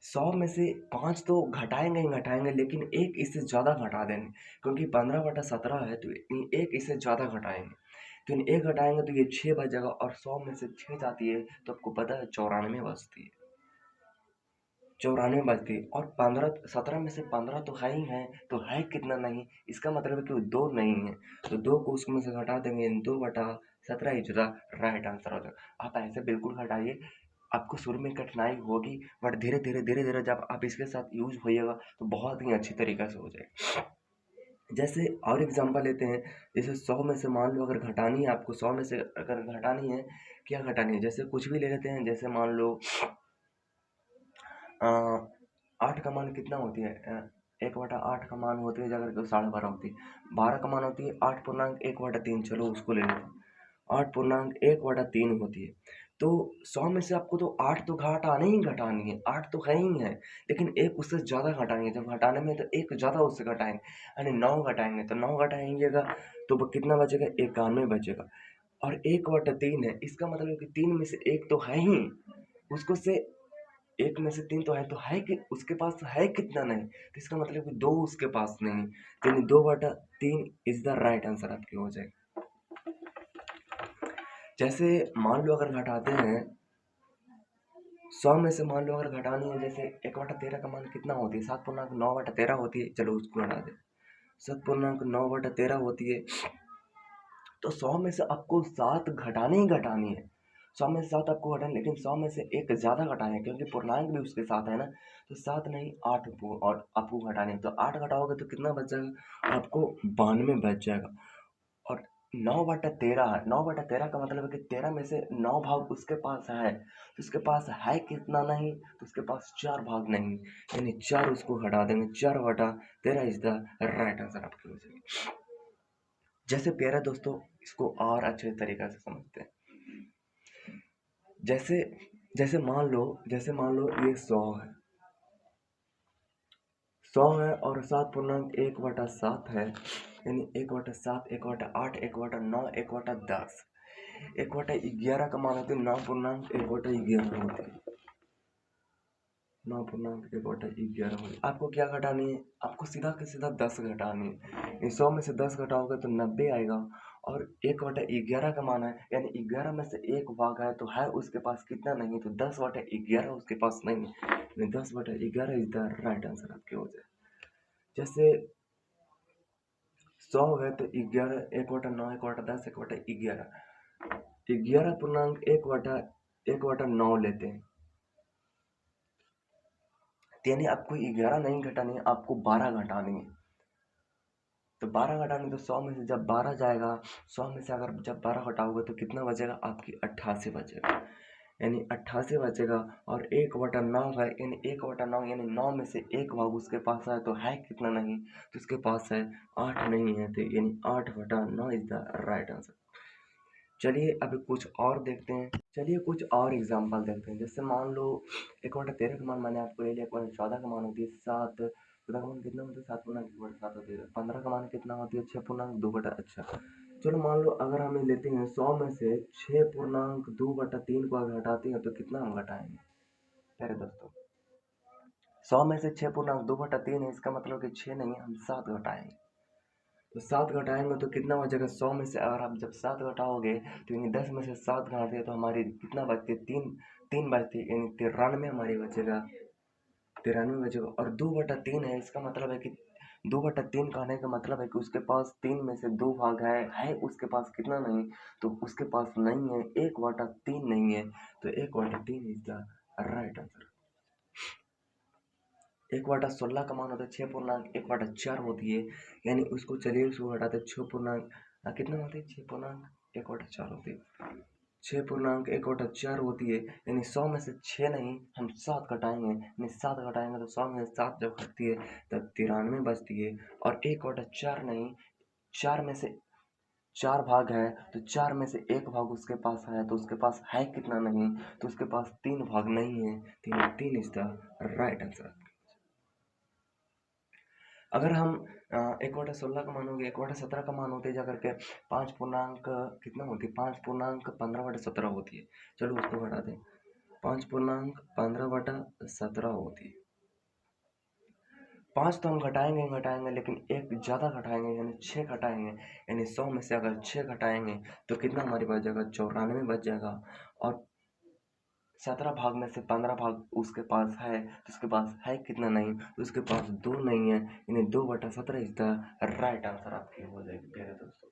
A: 100 में से 5 तो घटाएंगे ही घटाएंगे, लेकिन एक इससे ज़्यादा घटा देंगे, क्योंकि 15/17 है, तो एक इससे ज़्यादा घटाएंगे। तो एक घटाएंगे तो ये 6 बच जाएगा, और 100 में से 6 जाती है तो आपको पता है 94 बचती है। 94 बचती है, और 17 में से 15 तो है ही है, तो है कितना नहीं, इसका मतलब है कि 2 नहीं है, तो 2 को उसमें से घटा देंगे, 2/17 इज द राइट आंसर हो जाएगा। आप ऐसे बिल्कुल घटाइए। आपको शुरू में कठिनाई होगी, बट धीरे धीरे धीरे धीरे जब आप इसके साथ यूज होइएगा तो बहुत ही अच्छी तरीके से हो जाएगा। जैसे और एग्जांपल लेते हैं, जैसे 100 में से मान लो अगर घटानी है आपको, 100 में से अगर घटानी है, क्या घटानी है, जैसे कुछ भी ले लेते हैं। जैसे मान लो 8 का मान कितना होती है? 1/8 का मान होती है, अगर तो 12.5 होती है। 12 का मान होती है 8.1/3, चलो उसको ले लेते हैं। 8.1/3 होती है। तो 100 में से आपको तो 8 तो घटानी ही घटानी है, 8 तो है ही है, लेकिन एक उससे ज़्यादा घटानी है। जब घटाने में तो एक ज़्यादा उससे घटाएंगे, यानी 9 घटाएंगे, तो 9 घटाएंगेगा तो कितना बचेगा? 91 बचेगा। और 1/3 है, इसका मतलब कि 3 में से एक तो है ही, उसको से एक में से 3 तो है, तो है कि उसके पास है कितना नहीं, तो इसका मतलब कि 2 उसके पास नहीं, तो यानी 2/3 इज द राइट आंसर आपकी हो जाएगा। जैसे मान लो अगर घटाते हैं 100 में से, मान लो अगर घटानी है, जैसे 1/13 का मान कितना होती है? 7.9/13 होती है, चलो उसको हटा दे। 7.9/13 होती है, तो 100 में से आपको 7 घटानी ही घटानी है। 100 में से 7 आपको घटानी, लेकिन 100 में से एक ज़्यादा घटाएं, क्योंकि पूर्णांक भी उसके साथ है ना, तो 7 नहीं 8 को और आपको घटाने हैं। तो 8 घटाओगे तो कितना बच जाएगा? आपको 92 बच जाएगा। और 9/13 है, 9/13 का मतलब है कि 13 में से 9 भाग उसके पास है, तो उसके पास है कितना नहीं, तो उसके पास 4 भाग नहीं, यानी 4 उसको घटा देंगे। 4/13 इज द राइट आंसर आपकी हो जाएगी। जैसे प्यारे दोस्तों, इसको और अच्छे तरीके से समझते हैं। जैसे जैसे मान लो ये 100 है, 100 है, और 7.1/7 है, यानी 1/7 1/8 1/9 1/10, 1/11 का मान होती है 9.1/11 होती है। 9.1/11 होती है। आपको क्या घटानी है? आपको सीधा के सीधा 10 घटानी है। इस 100 में से 10 घटाओगे तो 90 आएगा। और 1/11 का मान है, यानी 11 में से एक भाग है तो है उसके पास कितना नहीं, तो 10/11 उसके पास नहीं है। 10/11 इज द राइट आंसर आपके हो जाए। जैसे 100 है तो 11, 1/9, 1/10, 1/11, 11.1/9 लेते हैं। यानी आपको 11 नहीं घटानी है, आपको 12 घटानी है। तो 12 घटानी, तो 100 में से जब 12 जाएगा, 100 में से अगर जब 12 घटाओगे तो कितना बचेगा? आपकी 88 बचेगा। यानी 88 बचेगा। और 1/9 है, यानी 1/9 यानी 9 में से एक भाग उसके पास है तो है कितना नहीं, तो उसके पास है 8 नहीं है, तो यानी 8/9 इज द राइट आंसर। चलिए अभी कुछ और देखते हैं। चलिए कुछ और एग्जांपल देखते हैं। जैसे मान लो 1/13 का मान मैंने आपको ले लिया, 1/14 का मान होती है 7, 14 का मान कितना होता है? 7/1/7 होती है। 15 का मान कितना होती है? 6.2 अच्छा। चलो मान लो अगर हम लेते हैं 100 में से 6.2/3 को अगर घटाते हैं तो कितना हम घटाएंगे प्यारे दोस्तों? 100 में से 6.2/3 है, इसका मतलब कि 6 नहीं है, हम 7 घटाएंगे। तो 7 घटाएंगे तो कितना बचेगा? 100 में से अगर आप जब 7 घटाओगे तो यानी 10 में से 7 घटाते हैं तो हमारी कितना बचती है? 3 बचती है, यानी 93 हमारी बचेगा। 93 बचेगा। और 2/3 है, इसका मतलब है कि 2/3 कहने का मतलब है कि उसके पास 3 में से 2 भाग है उसके पास कितना नहीं, तो उसके पास नहीं है 1/3 नहीं है, तो 1/3 इज द राइट आंसर। 1/16 का मान होता है 6.1/4 होती है, यानी उसको चलिए उसको घटाते 6 कितना होती है? 6.1/4 होती है। 6.1/4 होती है, यानी 100 में से 6 नहीं, हम 7 घटाएंगे, यानी 7 घटाएंगे तो 100 में से 7 जब घटती है तब 93 बचती है। और 1/4 नहीं, 4 में से 4 भाग है तो 4 में से एक भाग उसके पास है तो उसके पास है कितना नहीं, तो उसके पास 3 भाग नहीं है, 3 इज द राइट आंसर। अगर हम 1/16 का मान होंगे, 1/17 का मान होते जा करके 5 पूर्णांक कितना होती है? 5.15/17 होती है। चलो उसको घटा दें, 5.15/17 होती है। 5 तो हम घटाएंगे ही घटाएंगे, लेकिन एक ज़्यादा घटाएंगे, यानी 6 घटाएंगे। यानी 100 में से अगर 6 घटाएंगे तो कितना हमारे बच जाएगा? 94 बच जाएगा। और 17 भाग में से 15 भाग उसके पास है तो उसके पास है कितना नहीं, तो उसके पास 2 नहीं है, यानी 2/17 इज द राइट आंसर आपकी हो जाएगी प्यारे दोस्तों।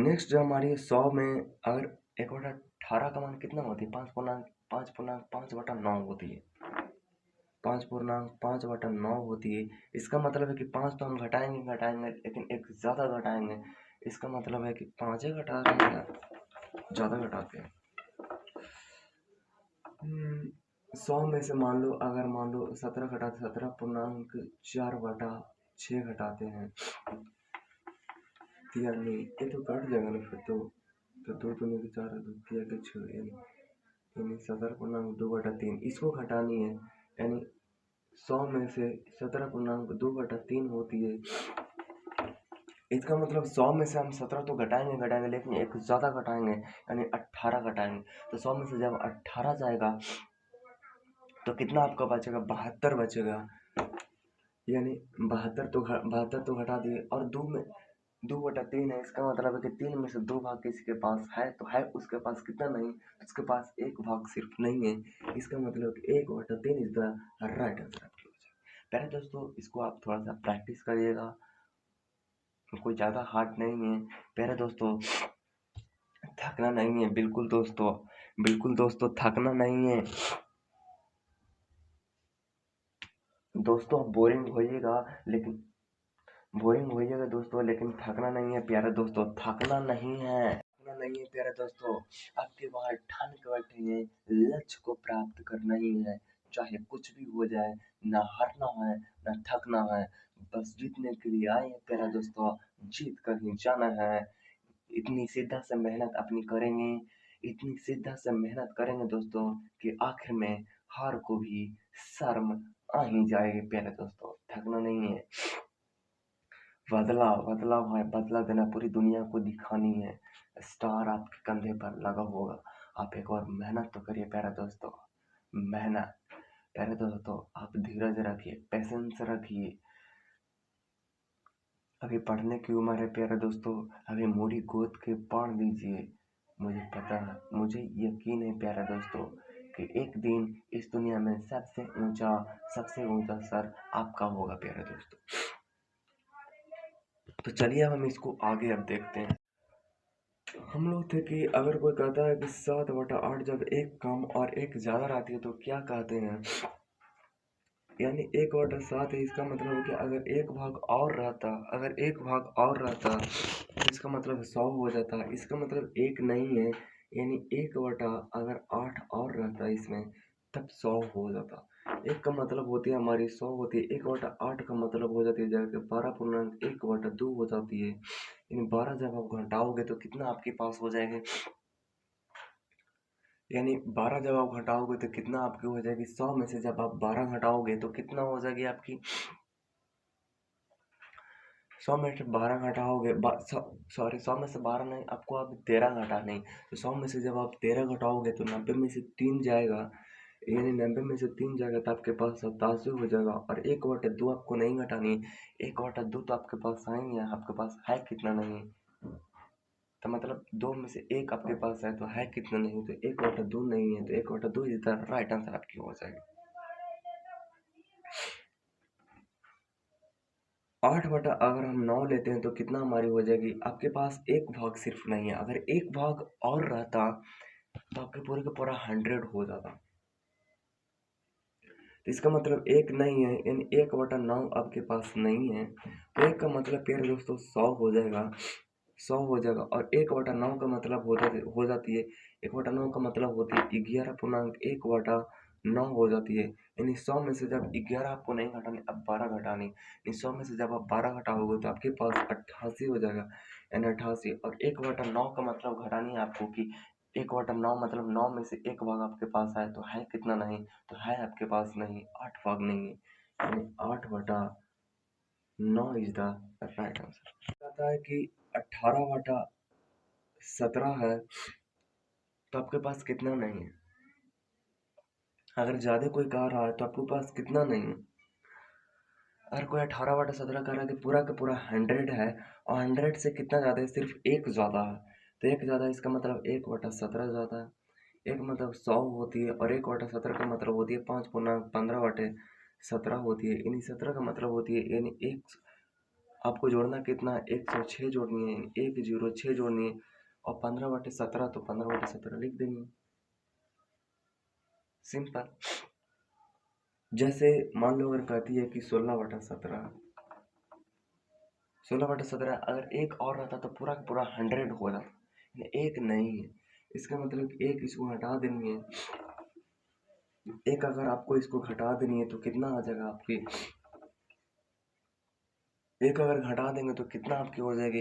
A: नेक्स्ट जो हमारी 100 में अगर 1/18 का मान कितना होती है? 5.5/9 होती है। 5.5/9 होती है। इसका मतलब है कि 5 तो हम घटाएंगे घटाएंगे, लेकिन एक ज़्यादा घटाएंगे। इसका मतलब है कि 5 ही घटा रहे हैं, ज़्यादा घटाते हैं। 100 में से मान लो अगर मान लो 17 घटाते 17.4/6 घटाते हैं, यानी ये तो कट जाएगा ना फिर तो 2 दूनी के 4 2 तिया के 6, यानी 17.2/3 इसको घटानी है। यानी 100 में से 17.2/3 होती है। इसका मतलब 100 में से हम 17 तो घटाएंगे घटाएंगे, लेकिन एक ज़्यादा घटाएंगे, यानी 18 घटाएंगे। तो 100 में से जब 18 जाएगा तो कितना आपका बचेगा? 72 बचेगा। यानी 72 तो घटा दिए। और 2/3 है, इसका मतलब है कि 3 में से 2 भाग किसी के पास है तो है उसके पास कितना नहीं, उसके पास एक भाग सिर्फ नहीं है। इसका मतलब कि 1/3 इज द राइट आंसर। पहले दोस्तों इसको आप थोड़ा सा प्रैक्टिस करिएगा, कोई ज़्यादा हार्ड नहीं है प्यारे दोस्तों। थकना नहीं है, बिल्कुल दोस्तों, बिल्कुल दोस्तों थकना नहीं है। दोस्तों बोरिंग होइएगा, लेकिन बोरिंग होइएगा दोस्तों, लेकिन थकना नहीं है प्यारे दोस्तों, थकना नहीं है, थकना नहीं है प्यारे दोस्तों। आपके वहाँ ठान के बैठे हैं लक्ष्य को प्राप्त करना ही है, चाहे कुछ भी हो जाए, ना हारना है ना थकना है, बस जीतने के लिए आए हैं प्यारे दोस्तों, जीत कर ही जाना है। इतनी शिद्दत से मेहनत अपनी करेंगे, इतनी शिद्दत से मेहनत करेंगे दोस्तों कि आखिर में हार को भी शर्म आ ही जाएगी प्यारे दोस्तों, थकना नहीं है। बदला बदला भाई, बदला देना, पूरी दुनिया को दिखानी है। स्टार आपके कंधे पर लगा होगा। आप एक और मेहनत तो करिए प्यारे दोस्तों। मेहनत। प्यारे दोस्तों, आप धीरज रखिए, पेशेंस रखिए। अभी पढ़ने की उम्र है प्यारे दोस्तों। अभी मूड़ी गोद के पढ़ लीजिए। मुझे पता है, मुझे यकीन है प्यारे दोस्तों कि एक दिन इस दुनिया में सबसे ऊंचा सर आपका होगा प्यारे दोस्तों। तो चलिए अब हम इसको आगे अब देखते हैं। हम लोग थे कि अगर कोई कहता है कि 7/8 जब एक कम और एक ज़्यादा रहती है तो क्या कहते हैं, यानी 1/7 है। इसका मतलब है कि अगर एक भाग और रहता तो इसका मतलब 100 हो जाता। इसका मतलब एक नहीं है, यानी 1/8 और रहता इसमें, तब 100 हो जाता। एक का मतलब होती है हमारी 100 होती है, 1/8 का मतलब हो जाती है जाकर 12.1/2 हो जाती है। यानी 12 जब आप घटाओगे तो कितना आपके पास हो जाएगा, यानी 12 जब आप घटाओगे तो कितना आपकी हो जाएगी, 100 में से जब आप 12 घटाओगे तो कितना हो जाएगी आपकी, 100 में से 12 घटाओगे, सॉरी 100 में से 12 नहीं, आपको अब 13 घटाना है। तो 100 में से जब आप 13 घटाओगे तो 90 में से 3 जाएगा, यानी 90 में से 3 जाएगा तो आपके पास 87 हो जाएगा। और 1/2 आपको नहीं घटानी है, 1/2 तो आपके पास है ही है, आपके पास है कितना नहीं, तो मतलब 2 में से 1 आपके पास है तो है कितना नहीं, तो 1/2 नहीं है, तो 1/2 इज द राइट आंसर आपकी हो जाएगी। 8 बटा अगर हम 9 लेते हैं तो कितना हमारी हो जाएगी, आपके पास एक भाग सिर्फ नहीं है, अगर एक भाग और रहता तो आपके पूरे का पूरा 100 हो जाता। तो इसका मतलब एक नहीं है, यानी 1/9 आपके पास नहीं है, तो एक का मतलब प्यारे दोस्तों 100 हो जाएगा, 100 हो जाएगा। और 1/9 का मतलब हो जाती है, 1/9 का मतलब होती है 11.1/9 हो जाती है। यानी 100 में से जब 11 आपको नहीं घटानी, अब 12 घटानी, यानी 100 में से जब आप 12 घटाओगे तो आपके पास 88 हो जाएगा, यानी 88। और 1/9 का मतलब घटानी है आपको कि 1/9 मतलब 9 में से एक भाग आपके पास है तो है कितना नहीं, तो है आपके पास नहीं, 8 भाग नहीं है, यानी 8/9 इज द राइट आंसर। कहता है कि 18/17 है तो आपके पास कितना नहीं है, अगर ज़्यादा कोई कह रहा है तो आपके पास कितना नहीं है। अगर कोई 18/17 कह रहा है कि पूरा का पूरा 100 है और 100 से कितना ज़्यादा है, सिर्फ एक ज़्यादा है, तो एक ज़्यादा है, इसका मतलब 1/17 ज़्यादा है। एक मतलब 100 होती है और 1/17 का मतलब होती है 5/15/17 होती है, यानी 17 का मतलब होती है, यानी एक आपको जोड़ना कितना है, 106 जोड़नी है, 106 जोड़नी है। और 15/17 तो 15/17 लिख देनी है, सिंपल। जैसे मान लो अगर कहती है कि 16/17, 16/17 अगर एक और रहता तो पूरा का पूरा 100 हो जाता, लेकिन एक नहीं है, इसका मतलब एक इसको हटा देनी है। एक अगर आपको इसको घटा देनी है तो कितना आ जाएगा आपकी, एक अगर घटा देंगे तो कितना आपकी हो जाएगी,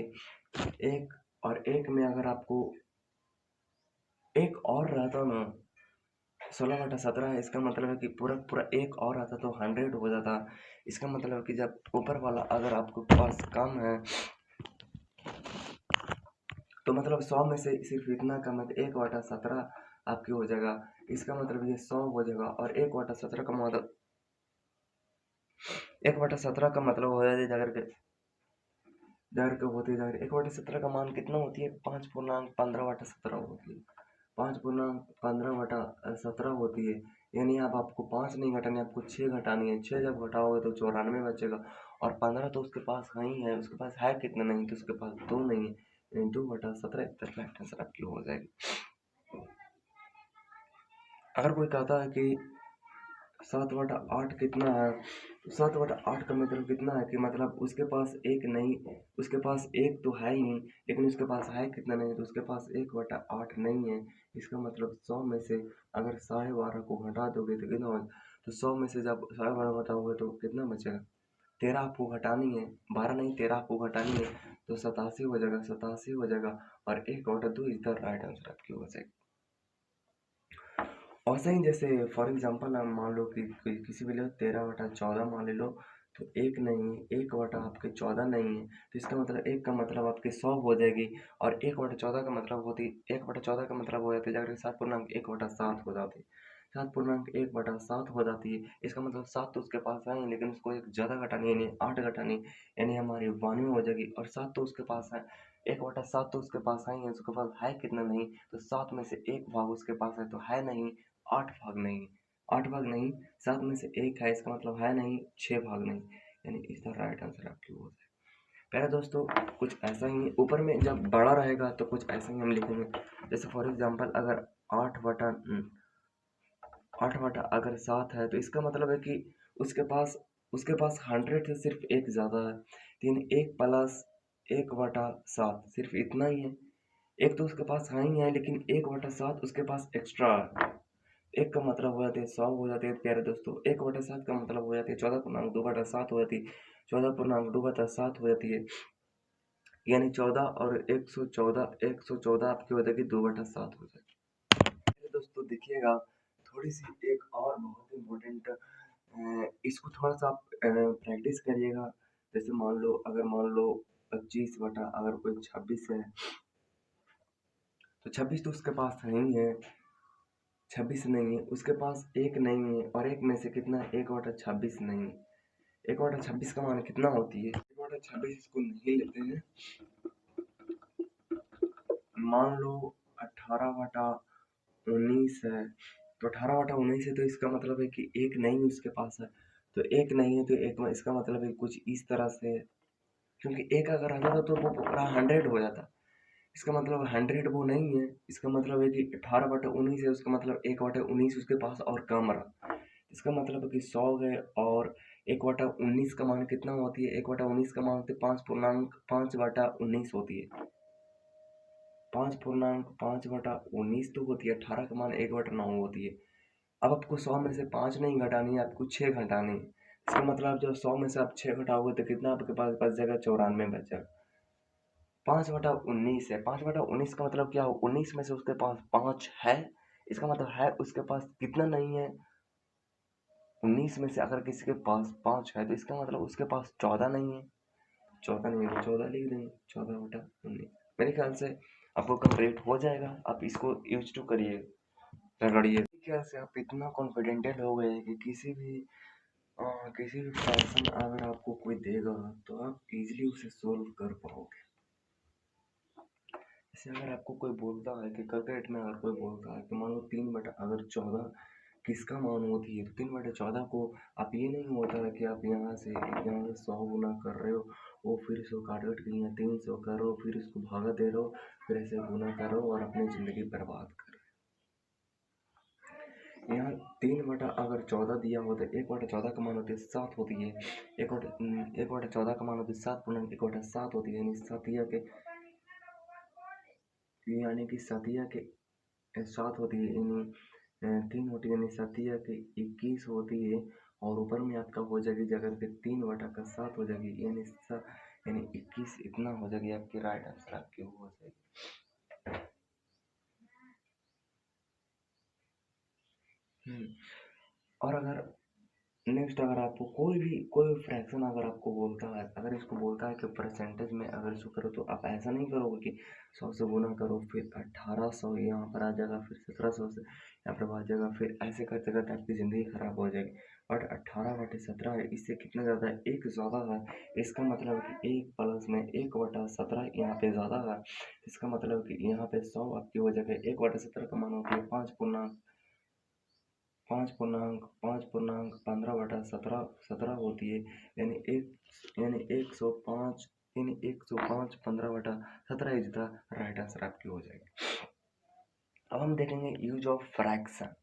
A: एक। और एक में अगर आपको एक और रहता ना, 16/17 है, इसका मतलब है कि पूरा पूरा एक और आता तो 100 हो जाता। इसका मतलब है कि जब ऊपर वाला अगर आपके पास कम है तो मतलब 100 में से सिर्फ इतना कम है तो 1/17 आपकी हो जाएगा, इसका मतलब ये 100 हो जाएगा। और 1/17 का मतलब हो जाएगा, जाकर के होती जाकर 1/17 का मान कितना होती है, 5.15/17 होती है, 5.15/17 होती है। यानी अब आपको 5 नहीं घटानी, आपको 6 घटानी है, 6 जब घटाओगे तो 94 बचेगा। और 15 तो उसके पास नहीं है, उसके पास है कितना नहीं, तो उसके पास 2 नहीं है, यानी 2/17 राइट आंसर आपकी हो जाएगी। अगर कोई कहता है कि 7/8 कितना है, तो 7/8 का मतलब कितना है कि मतलब उसके पास एक नहीं, उसके पास एक तो है ही नहीं, लेकिन उसके पास है कितना नहीं, तो उसके पास 1/8 नहीं है। इसका मतलब 100 में से अगर 12.5 को घटा दोगे तो कितना होगा, तो 100 में से जब 12.5 घटाओगे तो कितना बचेगा, 13 आपको घटानी है, 12 नहीं 13 आपको घटानी है, तो 87 हो जाएगा, 87 हो जाएगा। और 1/2 इज द राइट आंसर आपकी हो जाएगी। और सही, जैसे फॉर एग्जांपल हम मान लो कि किसी भी लो 13/14 मान ले लो, तो 1 नहीं है, 1/14 आपके 14 नहीं है, तो इसका मतलब 1 का मतलब आपके 100 हो जाएगी, और 1/14 का मतलब होती 1/14 का मतलब हो जाती है जाकर 7/1/7 हो जाती है। 7/1/7 हो जाती है, इसका मतलब 7 तो उसके पास है ही, लेकिन उसको एक ज़्यादा घटानी यानी 8 घटानी, यानी हमारी 92 हो जाएगी, और 7 तो उसके पास है, 1/7 तो उसके पास है ही है, उसके पास है कितना नहीं, तो 7 में से 1 भाग उसके पास है तो है नहीं, 8 भाग नहीं, 8 भाग नहीं, 7 में से 1 है, इसका मतलब है नहीं, 6 भाग नहीं, यानी इसका राइट आंसर आपकी वो है। पहले दोस्तों कुछ ऐसा ही ऊपर में जब बड़ा रहेगा तो कुछ ऐसा ही हम लिखेंगे, जैसे फॉर एग्जांपल अगर 8 बटा अगर 7 है, तो इसका मतलब है कि उसके पास 100 से सिर्फ एक ज़्यादा है, लेकिन 1 प्लस 1/7 सिर्फ इतना ही है, एक तो उसके पास है ही है, लेकिन 1/7 उसके पास एक्स्ट्रा है। 1 का मतलब हो जाती है 100 हो जाती है प्यारे दोस्तों, 1/7 का मतलब हो जाती है 14.2/7 हो जाती है, 14.2/7 हो जाती है, यानी 14 और 114 आपकी हो जाएगी 2/7 हो जाएगी। चलिए दोस्तों देखिएगा, थोड़ी सी एक और बहुत इम्पोर्टेंट, इसको थोड़ा सा आप प्रैक्टिस करिएगा। जैसे मान लो 25 बटा अगर कोई 26 है, तो 26 तो उसके पास नहीं है, 26 नहीं है, उसके पास 1 नहीं है, और 1 में से कितना है, 1/26 नहीं है। 1/26 का मान कितना होती है, 1/26 इसको नहीं लेते हैं, मान लो 18/19 है, तो 18/19 है, तो इसका मतलब है कि 1 नहीं उसके पास है, तो 1 नहीं है, तो एक इसका मतलब है कुछ इस तरह से, क्योंकि 1 अगर आ जाता तो वो पूरा 100 हो जाता, इसका मतलब 100 वो नहीं है, इसका मतलब है कि 18/19 है, उसका मतलब 1/19 उसके पास और कम रहा, इसका मतलब है कि 100 है, और 1/19 का मान कितना होती है, 1/19 का मान होती है 5.5/19 होती है, 5.5/19 तो होती है, 18 का मान 1/9 होती है। अब आपको 100 में से 5 नहीं घटानी है, आपको 6 घटानी है, इसका मतलब जब 100 में से आप 6 घटाओगे तो कितना आपके पास बच जाएगा, 94 बच जाएगा। 5/19 है, 5/19 का मतलब क्या हो, 19 में से उसके पास 5 है, इसका मतलब है उसके पास कितना नहीं है, 19 में से अगर किसी के पास 5 है, तो इसका मतलब उसके पास 14 नहीं है, 14 नहीं है तो 14 लिख देंगे, 14/19। मेरे ख्याल से आपको कंप्लीट हो जाएगा, आप इसको यूज टू करिए, रगड़िए। मेरे ख्याल से आप इतना कॉन्फिडेंटल हो गए कि किसी भी फ्रैक्शन अगर आपको कोई देगा तो आप इजीली उसे सोल्व कर पाओगे। जैसे अगर आपको कोई बोलता है कि क्रिकेट में अगर कोई बोलता है कि मान लो 3/14 किसका मान होती है, तो 3/14 को आप ये नहीं होता है कि आप यहाँ से 100 गुना कर रहे हो, वो फिर इसको काट काट के यहाँ 300 करो, फिर इसको भागा दे रहे हो, फिर ऐसे गुना करो और अपनी ज़िंदगी बर्बाद कर रहे हो। यहाँ 3/14 दिया होता है, 1/14 का मान होती है 7 होती है, 1/14 का मान होती है 7/1/7 होती है, यानी कि सतिया के 7 होती है, यानी 3 होती है, यानी सतिया के 21 होती है, और ऊपर में आपका हो जाएगी जगह पे 3/7 हो जाएगी, यानी 21 इतना हो जाएगी, आपकी राइट आंसर आपकी वो हो जाएगी। और अगर नेक्स्ट अगर आपको कोई फ्रैक्शन अगर आपको बोलता है, अगर इसको बोलता है कि परसेंटेज में अगर इसको करो, तो आप ऐसा नहीं करोगे कि 100 से गुना करो, फिर 1800 यहाँ पर आ जाएगा, फिर 1700 से यहाँ पर आ जाएगा, फिर ऐसे करते करते आपकी ज़िंदगी ख़राब हो जाएगी। बट 18/17 है, इससे कितना ज़्यादा है, 1 ज़्यादा है, इसका मतलब है कि 1 प्लस में 1/17 यहाँ पे ज़्यादा है, इसका मतलब कि यहाँ पे 100 आपकी हो जाएगा। 1/17 का मान होती है 5.15/17 होती है, यानी 105 15/17 इज द राइट आंसर आपकी हो जाएगी। अब हम देखेंगे यूज ऑफ फ्रैक्शन।